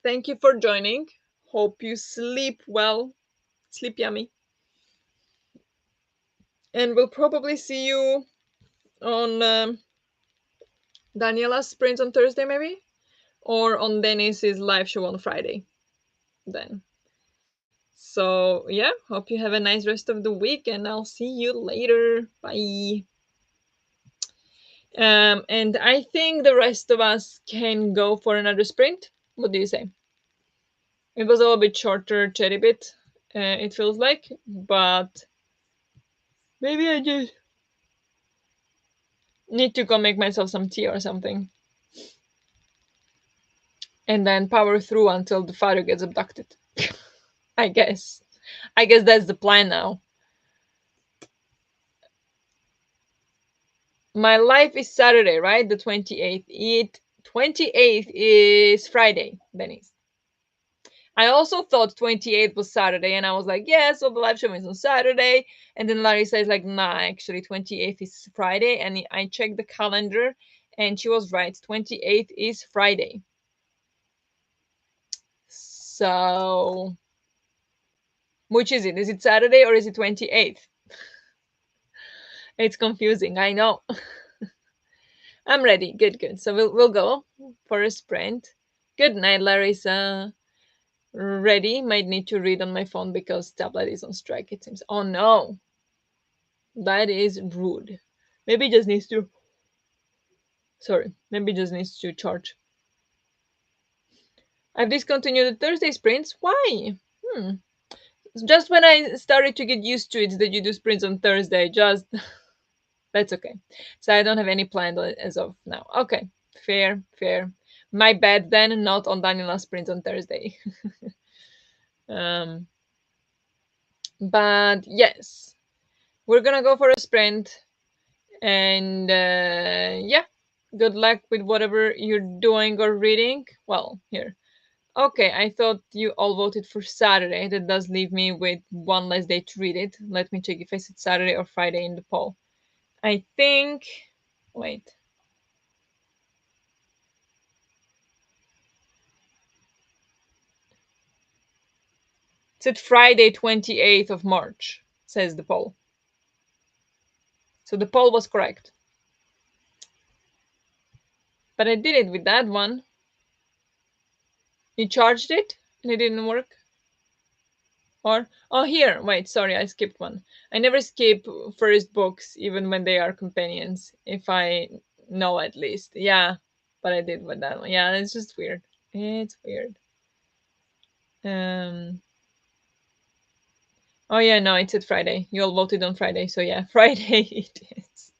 A: Thank you for joining. Hope you sleep well. Sleep yummy. And we'll probably see you on Daniela's sprints on Thursday, maybe? Or on Dennis's live show on Friday. Then. So, yeah, hope you have a nice rest of the week, and I'll see you later. Bye. And I think the rest of us can go for another sprint. What do you say? It was a little bit shorter, chatty bit, it feels like, but maybe I just need to go make myself some tea or something. And then power through until the father gets abducted. I guess. I guess that's the plan now. My life is Saturday, right? The 28th. 28th is Friday, Dennis. I also thought 28th was Saturday, and I was like, yeah, so the live show is on Saturday. And then Larry says, like, nah, actually, 28th is Friday. And I checked the calendar, and she was right. 28th is Friday. So, which is it? Is it Saturday or is it 28th? It's confusing, I know. I'm ready. Good, good. So we'll go for a sprint. Good night, Larissa. Ready. Might need to read on my phone because tablet is on strike, it seems. Oh no. That is rude. Maybe it just needs to. Sorry. Maybe it just needs to charge. I've discontinued the Thursday sprints. Why? Hmm. Just when I started to get used to it that you do sprints on Thursday, just that's okay. So I don't have any plan as of now. Okay, fair, fair. My bad then, not on Daniela's sprint on Thursday. um, but yes, we're gonna go for a sprint, and yeah, good luck with whatever you're doing or reading. Well, here. Okay, I thought you all voted for Saturday. That does leave me with one less day to read it. Let me check if I said Saturday or Friday in the poll. I think. Wait. It said Friday, 28th of March, says the poll. So the poll was correct. But I did it with that one. You charged it and it didn't work? Or, oh, here, wait, sorry, I skipped one. I never skip first books, even when they are companions, if I know at least. Yeah, but I did with that one. Yeah, it's just weird. It's weird. Um. Oh yeah, no, it said Friday. You all voted on Friday, so yeah, Friday it is.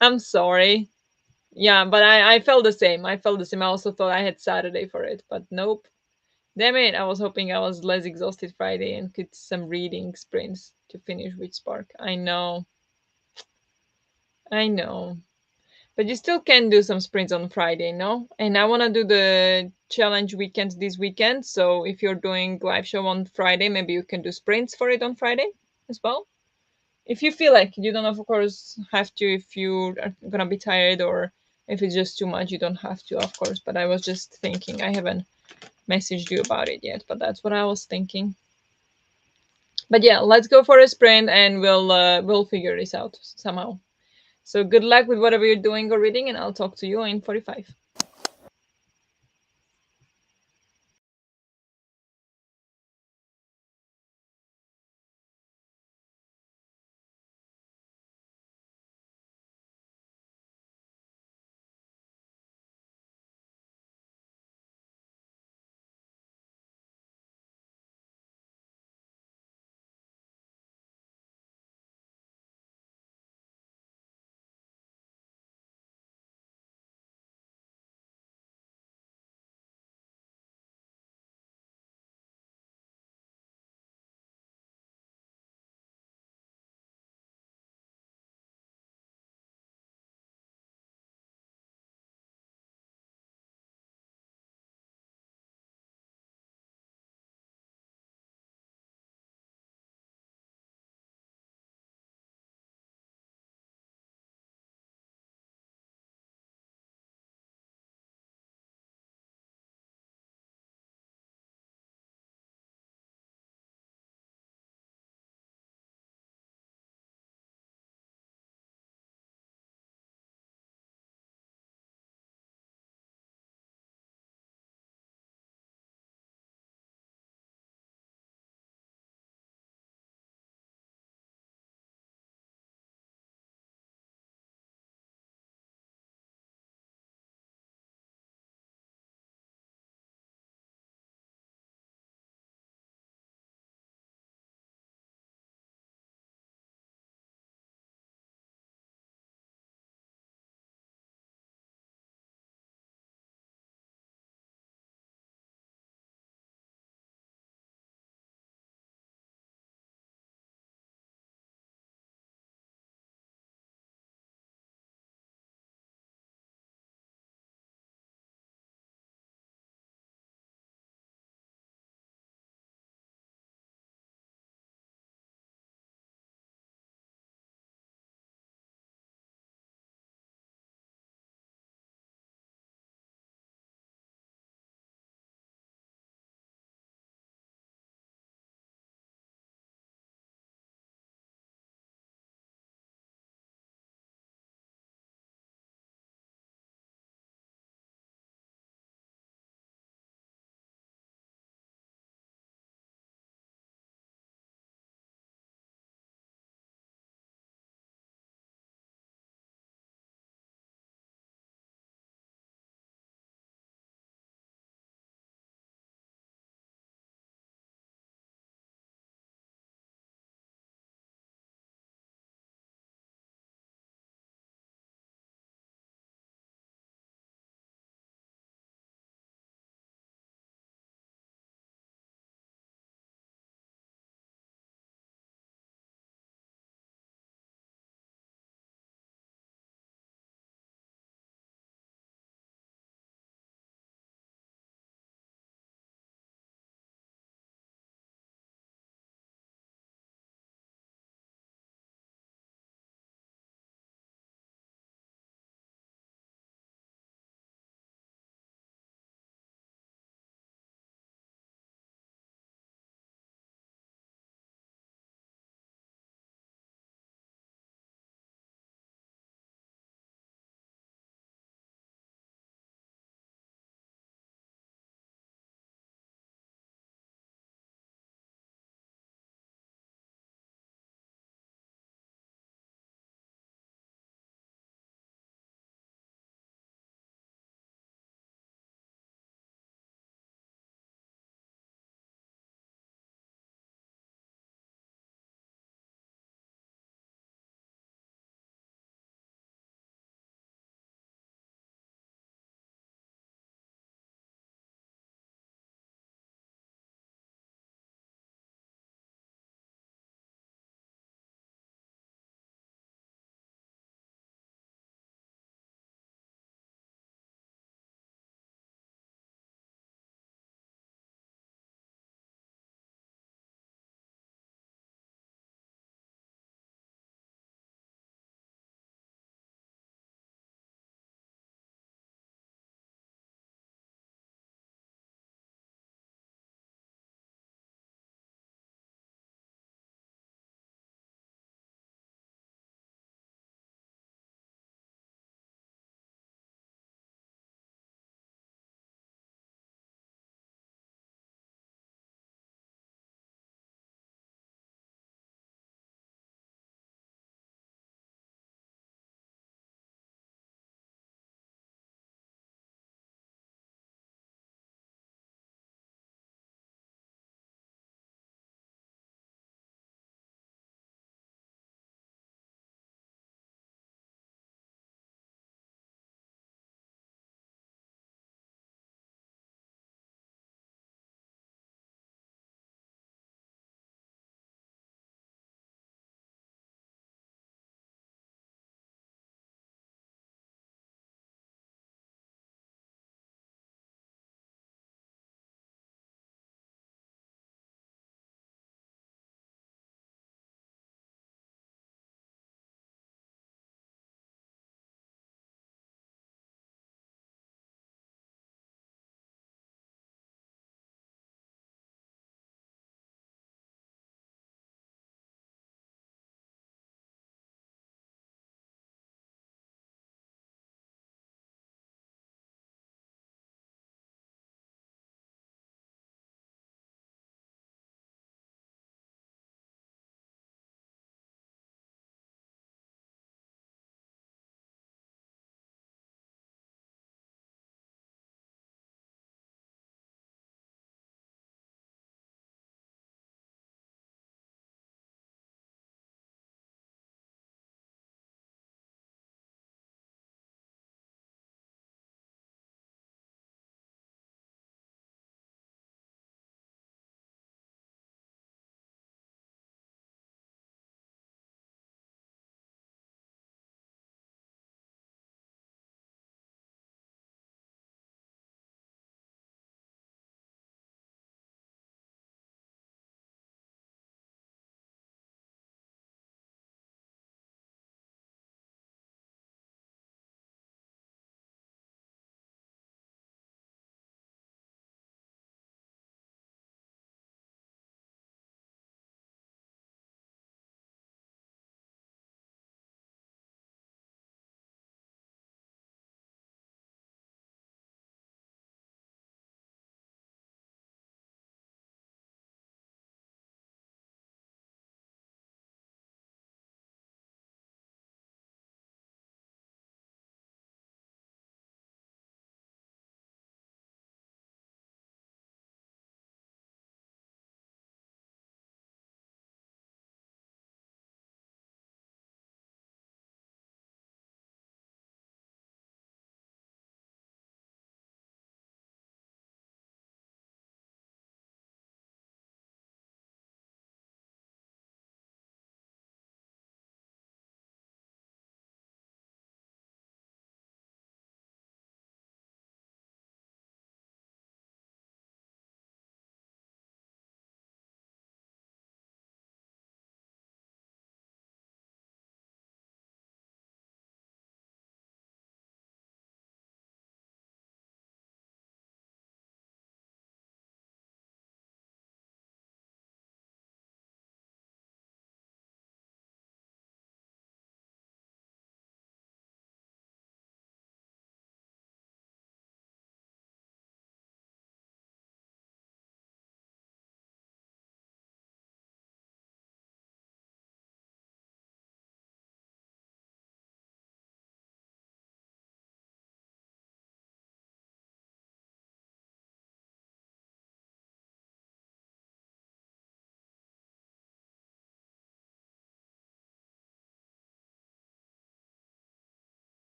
A: I'm sorry. Yeah, but I felt the same. I felt the same. I also thought I had Saturday for it, but nope. Damn it! I was hoping I was less exhausted Friday and could some reading sprints to finish with Spark. I know. I know. But you still can do some sprints on Friday, no? And I want to do the challenge weekend this weekend. So if you're doing live show on Friday, maybe you can do sprints for it on Friday as well. If you feel like you don't, of course, have to. If you are gonna be tired or if it's just too much, you don't have to, of course. But I was just thinking. I haven't messaged you about it yet, but that's what I was thinking. But yeah, let's go for a sprint and we'll figure this out somehow. So good luck with whatever you're doing or reading, and I'll talk to you in 45.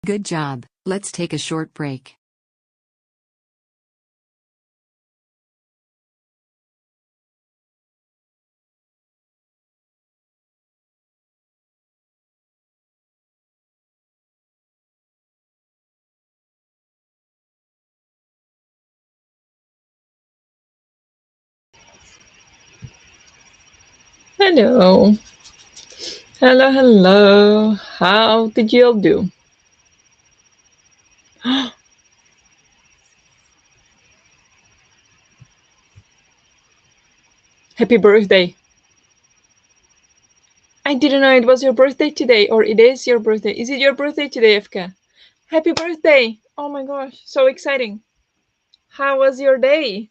B: Good job. Let's take a short break.
A: Hello. Hello, hello. How did you all do? Happy birthday. I didn't know it was your birthday today, or it is your birthday. Is it your birthday today, FK? Happy birthday! Oh my gosh, so exciting. How was your day?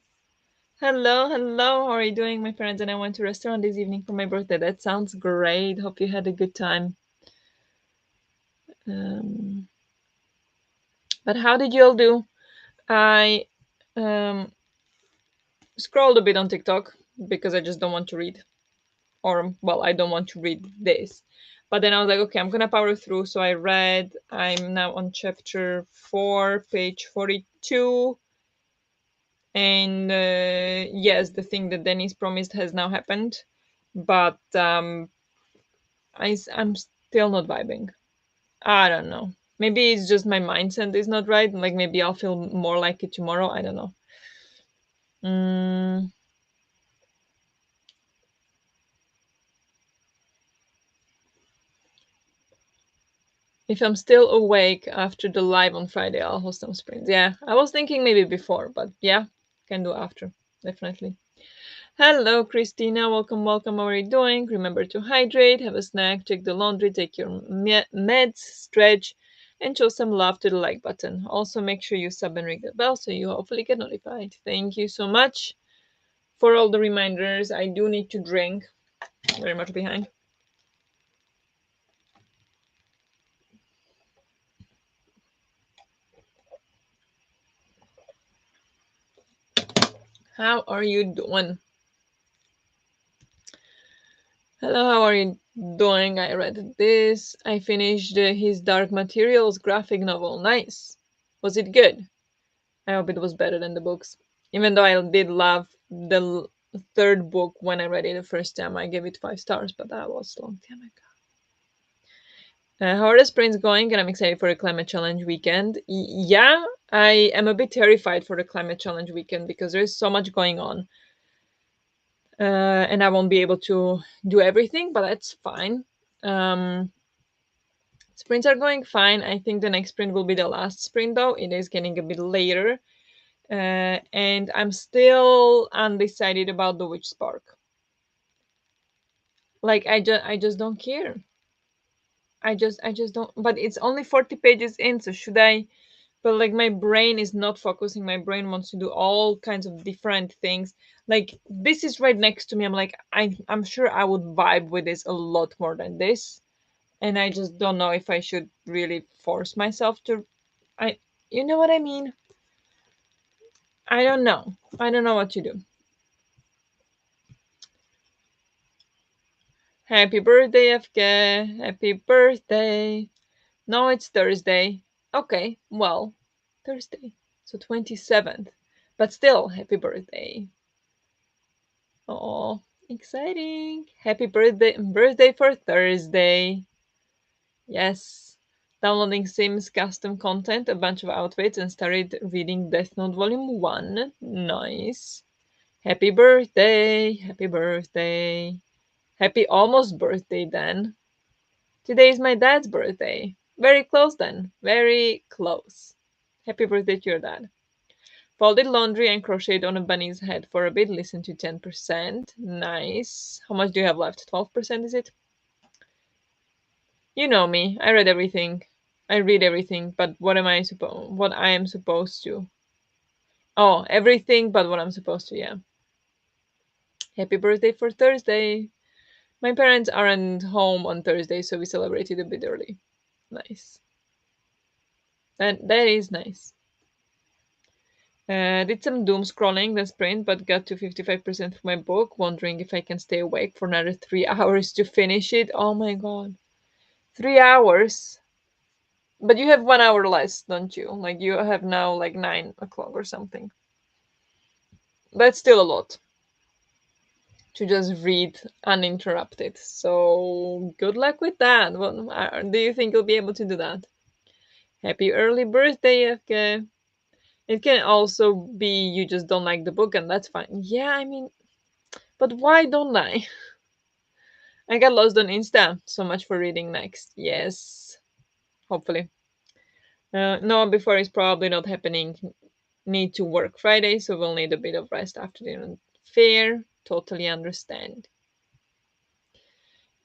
A: Hello, hello. How are you doing, my friends? And I went to a restaurant this evening for my birthday. That sounds great. Hope you had a good time. Um, but how did you all do? I um, scrolled a bit on TikTok because I just don't want to read, or well, I don't want to read this. But then I was like, okay, I'm gonna power through. So I read. I'm now on chapter 4, page 42. And yes, the thing that Dennis promised has now happened, but I'm still not vibing. I don't know. Maybe it's just my mindset is not right. Like maybe I'll feel more like it tomorrow. I don't know. Mm, if I'm still awake after the live on Friday, I'll host some sprints. Yeah, I was thinking maybe before, but yeah, can do after. Definitely. Hello, Christina. Welcome, welcome. How are you doing? Remember to hydrate, have a snack, check the laundry, take your meds, stretch, and show some love to the like button. Also, make sure you sub and ring the bell so you hopefully get notified. Thank you so much for all the reminders. I do need to drink. Very much behind. How are you doing? Hello, how are you doing? I read this. I finished his Dark Materials graphic novel. Nice. Was it good? I hope it was better than the books. Even though I did love the third book when I read it the first time, I gave it 5 stars, but that was a long time ago. How are the sprints going? And I'm excited for the climate challenge weekend. Yeah, I am a bit terrified for the climate challenge weekend because there's so much going on, and I won't be able to do everything, but that's fine. Um, Sprints are going fine. I think the next sprint will be the last sprint, though. It is getting a bit later. And I'm still undecided about the witch spark. Like I just don't care. I just don't. But it's only 40 pages in, so should I? But like my brain is not focusing. My brain wants to do all kinds of different things. Like this is right next to me. I'm like I'm sure I would vibe with this a lot more than this, and I just don't know if I should really force myself to. I you know what I mean? I don't know. I don't know what to do. Happy birthday, FK. Happy birthday. No, it's Thursday. Okay, well, Thursday. So 27th. But still, happy birthday. Oh, exciting. Happy birthday for Thursday. Yes. Downloading Sims custom content, a bunch of outfits, and started reading Death Note Volume 1. Nice. Happy birthday. Happy birthday. Happy almost birthday then. Today is my dad's birthday. Very close then. Very close. Happy birthday to your dad. Folded laundry and crocheted on a bunny's head for a bit. Listen to 10%. Nice. How much do you have left? 12% is it? You know me. I read everything. I read everything, but what I am supposed to. Oh, everything but what I'm supposed to, yeah. Happy birthday for Thursday. My parents aren't home on Thursday, so we celebrated a bit early. Nice. That is nice. Did some doom scrolling the sprint, but got to 55% of my book, wondering if I can stay awake for another 3 hours to finish it. Oh my god. 3 hours? But you have 1 hour less, don't you? Like you have now like 9 o'clock or something. That's still a lot to just read uninterrupted. So good luck with that. Do you think you'll be able to do that? Happy early birthday, FK. It can also be you just don't like the book, and that's fine. Yeah, I mean, but why don't I? I got lost on Insta. So much for reading next. Yes, hopefully. No, before is probably not happening. Need to work Friday, so we'll need a bit of rest after the fair. Totally understand.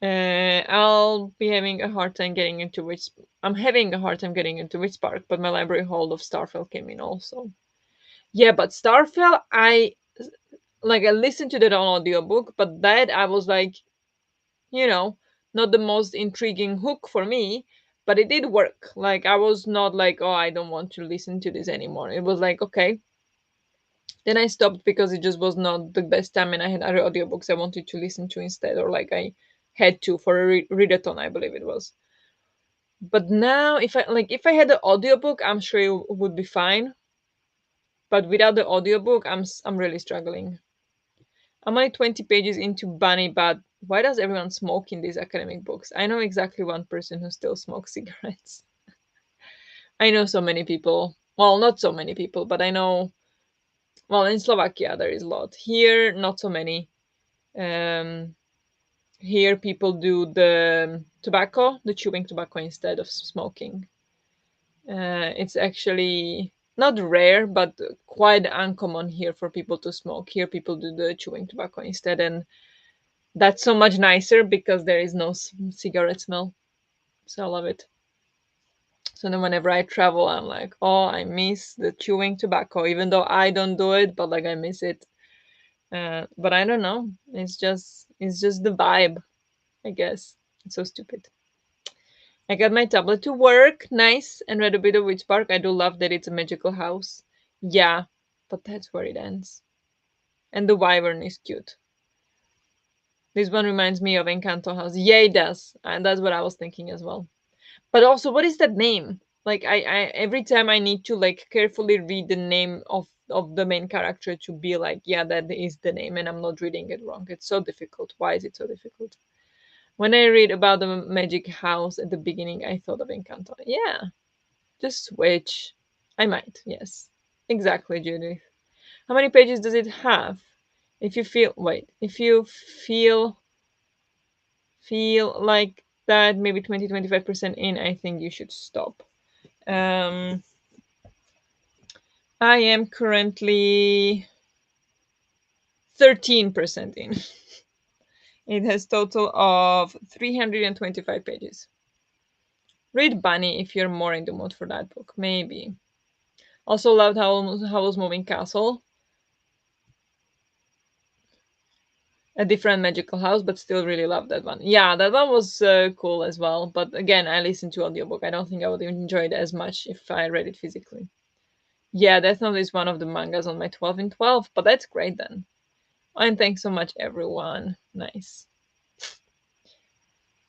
A: I'll be having a hard time getting into which. I'm having a hard time getting into which park, but my library hold of Starfell came in also. Yeah, but Starfell, I listened to that on audiobook, but that I was like, you know, not the most intriguing hook for me, but it did work. Like I was not like, oh, I don't want to listen to this anymore. It was like, okay. Then I stopped because it just was not the best time, and I had other audiobooks I wanted to listen to instead, or like I had to for a readathon, I believe it was. But now, if I had the audiobook, I'm sure it would be fine. But without the audiobook, I'm really struggling. I'm only 20 pages into Bunny, but why does everyone smoke in these academic books? I know exactly one person who still smokes cigarettes. I know so many people. Well, not so many people, but I know. Well, in Slovakia there is a lot. Here, not so many. Um, Here people do the tobacco, the chewing tobacco instead of smoking. It's actually not rare, but quite uncommon here for people to smoke. Here people do the chewing tobacco instead, and that's so much nicer because there is no cigarette smell. So I love it. So then whenever I travel, I'm like, oh, I miss the chewing tobacco, even though I don't do it, but like I miss it. But I don't know. It's just the vibe, I guess. It's so stupid. I got my tablet to work, nice, and read a bit of Witch Park. I do love that it's a magical house. Yeah, but that's where it ends. And the wyvern is cute. This one reminds me of Encanto House. Yeah, it does. And that's what I was thinking as well. But also, what is that name? Like, I every time I need to like carefully read the name of the main character to be like, yeah, that is the name, and I'm not reading it wrong. It's so difficult. Why is it so difficult? When I read about the magic house at the beginning, I thought of Encanto. Yeah, just switch. I might, yes. Exactly, Judith. How many pages does it have? If you feel like that, maybe 20-25% in, I think you should stop. Um, I am currently 13% in. It has total of 325 pages. Read Bunny if you're more in the mood for that book, maybe. Also loved Howl's Moving Castle. A different magical house, but still really love that one. Yeah, that one was cool as well. But again, I listened to audiobook. I don't think I would enjoy it as much if I read it physically. Yeah, Death Note is one of the mangas on my 12 in 12, but that's great then. And thanks so much, everyone. Nice.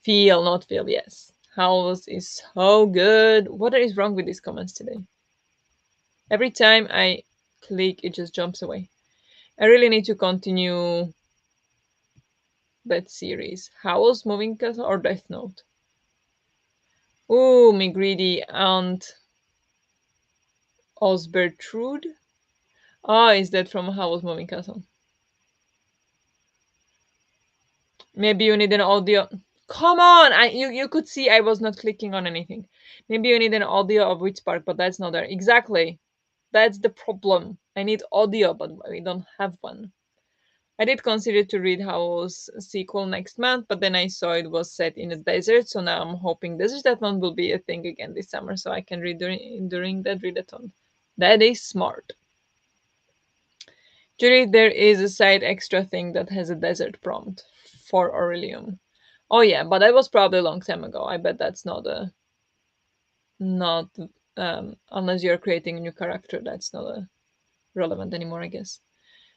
A: Feel, not feel, yes. House is so good. What is wrong with these comments today? Every time I click, it just jumps away. I really need to continue that series. Howl's Moving Castle or Death Note? Ooh, me greedy Aunt Osbertrude. Ah, is that from Howl's Moving Castle? Maybe you need an audio. Come on! You could see I was not clicking on anything. Maybe you need an audio of Witch Park, but that's not there. Exactly. That's the problem. I need audio, but we don't have one. I did consider to read Howl's sequel next month, but then I saw it was set in a desert, so now I'm hoping Desert That one will be a thing again this summer, so I can read during that readathon. That is smart. Judy, there is a side extra thing that has a desert prompt for Aurelium. Oh yeah, but that was probably a long time ago. I bet that's not unless you're creating a new character, that's not relevant anymore, I guess.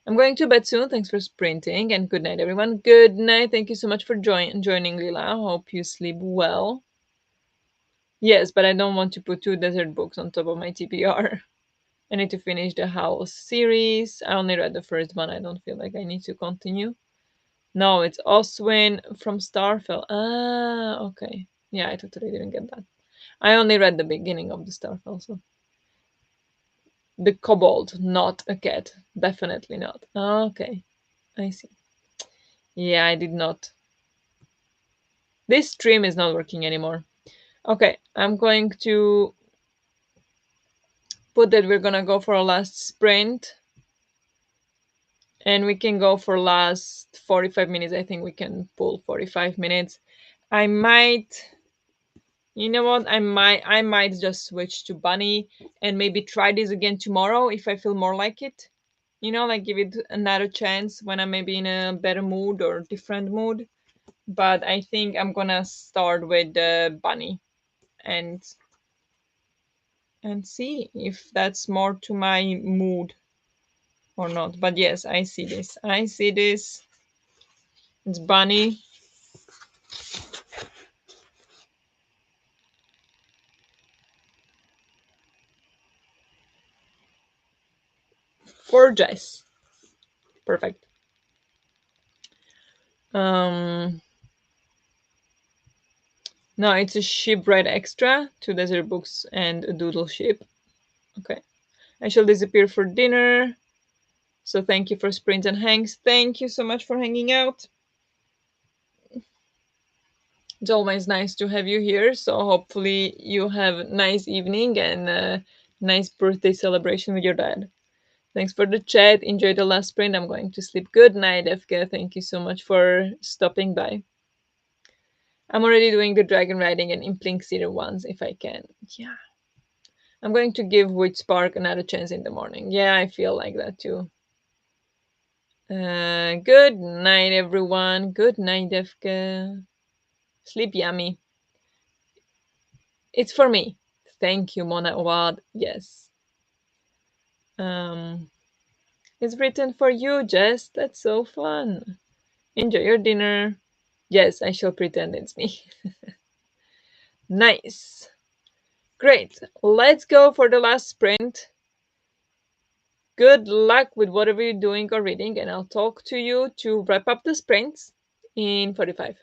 A: I'm going to bed soon. Thanks for sprinting, and good night, everyone. Good night. Thank you so much for joining, Lila. Hope you sleep well. Yes, but I don't want to put two desert books on top of my TBR. I need to finish the House series. I only read the first one. I don't feel like I need to continue. No, it's Oswin from Starfell. Ah, okay. Yeah, I totally didn't get that. I only read the beginning of the Starfell, so the kobold, not a cat. Definitely not. Okay, I see. Yeah, I did not. This stream is not working anymore. Okay, I'm going to put that we're gonna go for a last sprint, and we can go for last 45 minutes. I think we can pull 45 minutes. I might, you know what? I might just switch to bunny and maybe try this again tomorrow if I feel more like it. Like give it another chance when I'm maybe in a better mood or different mood. But I think I'm gonna start with the bunny and see if that's more to my mood or not. But yes, I see this. I see this. It's bunny. Gorgeous. Perfect. Um no, it's a shipwright extra, two desert books and a doodle ship. Okay. I shall disappear for dinner. So thank you for Sprint and Hanks. Thank you so much for hanging out. It's always nice to have you here. So hopefully you have a nice evening and a nice birthday celebration with your dad. Thanks for the chat. Enjoy the last sprint. I'm going to sleep. Good night, FK. Thank you so much for stopping by. I'm already doing the dragon riding and Implink Cedar ones if I can. Yeah. I'm going to give Witch Spark another chance in the morning. Yeah, I feel like that too. Good night, everyone. Good night, FK. Sleep yummy. It's for me. Thank you, Mona Awad. Yes. Um, it's written for you, Jess. That's so fun. Enjoy your dinner. Yes, I shall pretend it's me. Nice. Great. Let's go for the last sprint. Good luck with whatever you're doing or reading, and I'll talk to you to wrap up the sprints in 45.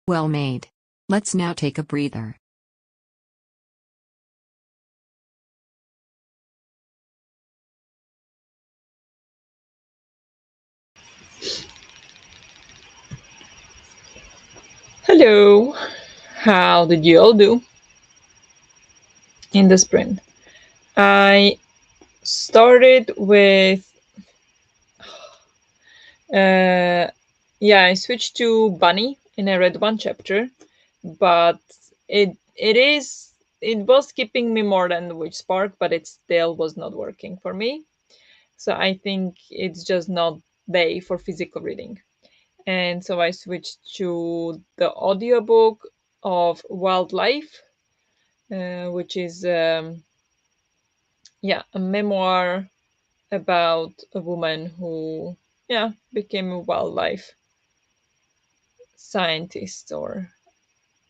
B: Well made. Let's now take a breather.
A: Hello. How did you all do in the sprint? I started with uh yeah, I switched to Bunny and I read one chapter, but it was keeping me more than Witch Spark, but it still was not working for me. So I think it's just not day for physical reading. And so I switched to the audiobook of Wildlife, which is yeah, a memoir about a woman who yeah became a wildlife scientist, or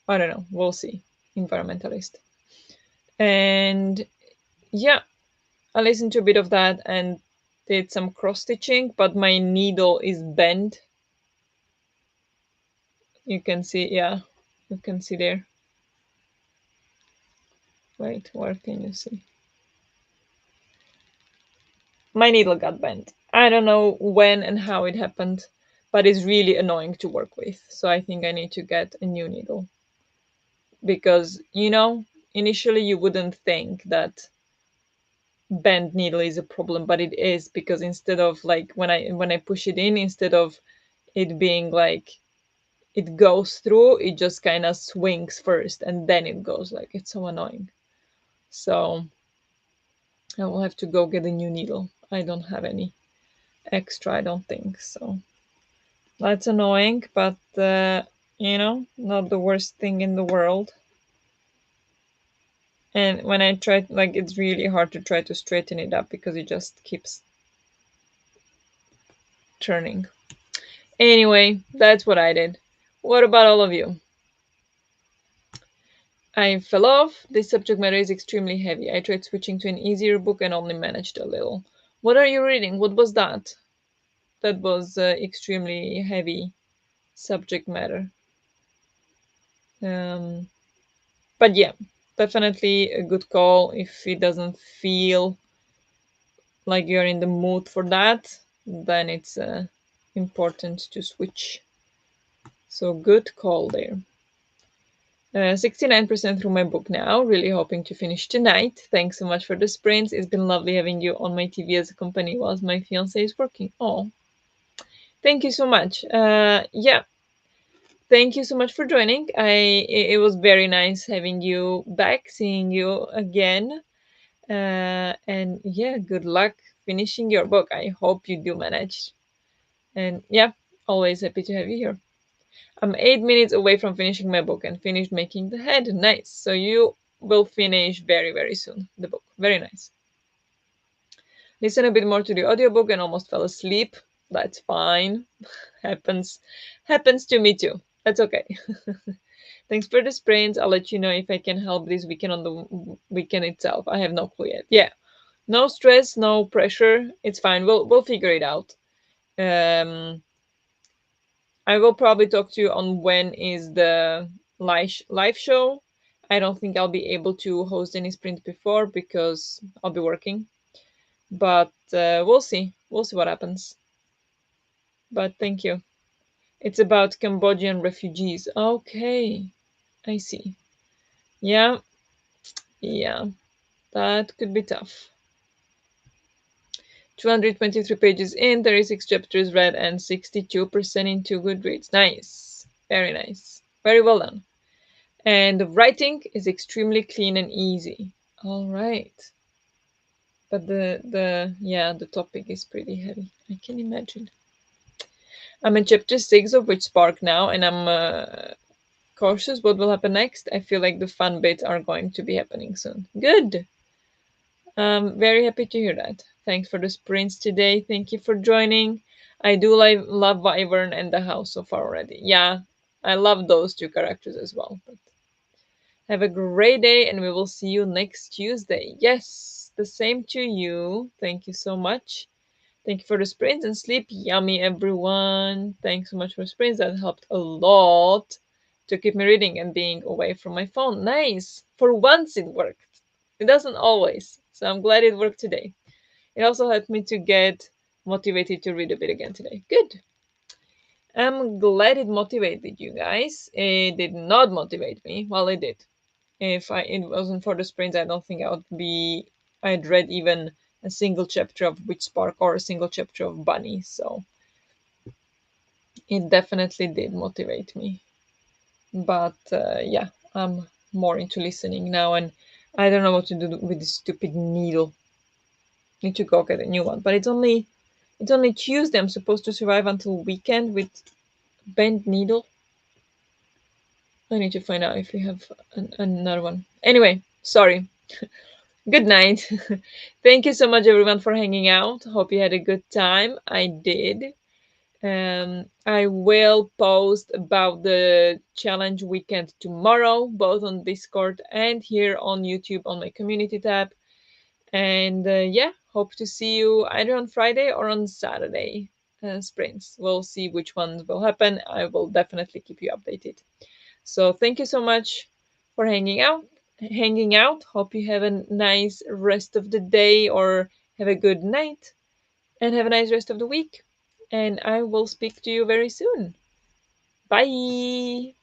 A: I don't know, we'll see, environmentalist. And yeah, I listened to a bit of that and did some cross stitching, but my needle is bent. You can see, yeah, you can see there. Wait, where can you see? My needle got bent. I don't know when and how it happened, but it's really annoying to work with. So I think I need to get a new needle because, initially you wouldn't think that bent needle is a problem, but it is, because instead of like when I push it in, instead of it being like it goes through, it just kind of swings first and then it goes, like it's so annoying. So I will have to go get a new needle. I don't have any extra, I don't think so. That's annoying, but not the worst thing in the world. And when I try, like, it's really hard to try to straighten it up because it just keeps turning. Anyway, that's what I did. What about all of you? I fell off. This subject matter is extremely heavy. I tried switching to an easier book and only managed a little. What are you reading? What was that? That was extremely heavy subject matter. Um, but yeah, definitely a good call if it doesn't feel like you're in the mood for that, then it's important to switch. So good call there. 69% through my book now, really hoping to finish tonight. Thanks so much for the sprints. It's been lovely having you on my TV as a company whilst my fiance is working. Oh, thank you so much. Yeah, thank you so much for joining. It was very nice having you back, seeing you again. And yeah, good luck finishing your book. I hope you do manage. And yeah, always happy to have you here. I'm 8 minutes away from finishing my book and finished making the head. Nice. So you will finish very, very soon the book. Very nice. Listen a bit more to the audiobook and almost fell asleep. That's fine. Happens to me too. That's okay. Thanks for the sprints. I'll let you know if I can help this weekend on the weekend itself. I have no clue yet. Yeah. No stress, no pressure. It's fine. We'll figure it out. Um I will probably talk to you on when is the live show. I don't think I'll be able to host any sprint before because I'll be working. But we'll see. We'll see what happens. But thank you. It's about Cambodian refugees. Okay, I see. Yeah, yeah, that could be tough. 223 pages in, 36 chapters read, and 62% into Goodreads. Nice. Very nice. Very well done. And the writing is extremely clean and easy. All right. But the topic is pretty heavy. I can imagine. I'm in chapter 6 of Witch Spark now, and I'm cautious what will happen next. I feel like the fun bits are going to be happening soon. Good. Very happy to hear that. Thanks for the sprints today. Thank you for joining. I do love Wyvern and the house so far already. Yeah, I love those two characters as well. But have a great day, and we will see you next Tuesday. Yes, the same to you. Thank you so much. Thank you for the sprints and sleep yummy, everyone. Thanks so much for sprints. That helped a lot. to keep me reading and being away from my phone. Nice. For once it worked. It doesn't always. So I'm glad it worked today. It also helped me to get motivated to read a bit again today. Good. I'm glad it motivated you guys. It did not motivate me. Well, it did. If it wasn't for the sprints, I don't think I'd read even a single chapter of Witch Spark or a single chapter of Bunny. So it definitely did motivate me. But yeah, I'm more into listening now, and I don't know what to do with this stupid needle. Need to go get a new one. But it's only Tuesday. I'm supposed to survive until weekend with bent needle. I need to find out if we have another one. Anyway, sorry. Good night. Thank you so much, everyone, for hanging out. Hope you had a good time. I did. I will post about the challenge weekend tomorrow, both on Discord and here on YouTube on my community tab. And yeah, hope to see you either on Friday or on Saturday. Sprints. We'll see which ones will happen. I will definitely keep you updated. So thank you so much for hanging out. Hanging out. Hope you have a nice rest of the day or have a good night and have a nice rest of the week. And I will speak to you very soon. Bye.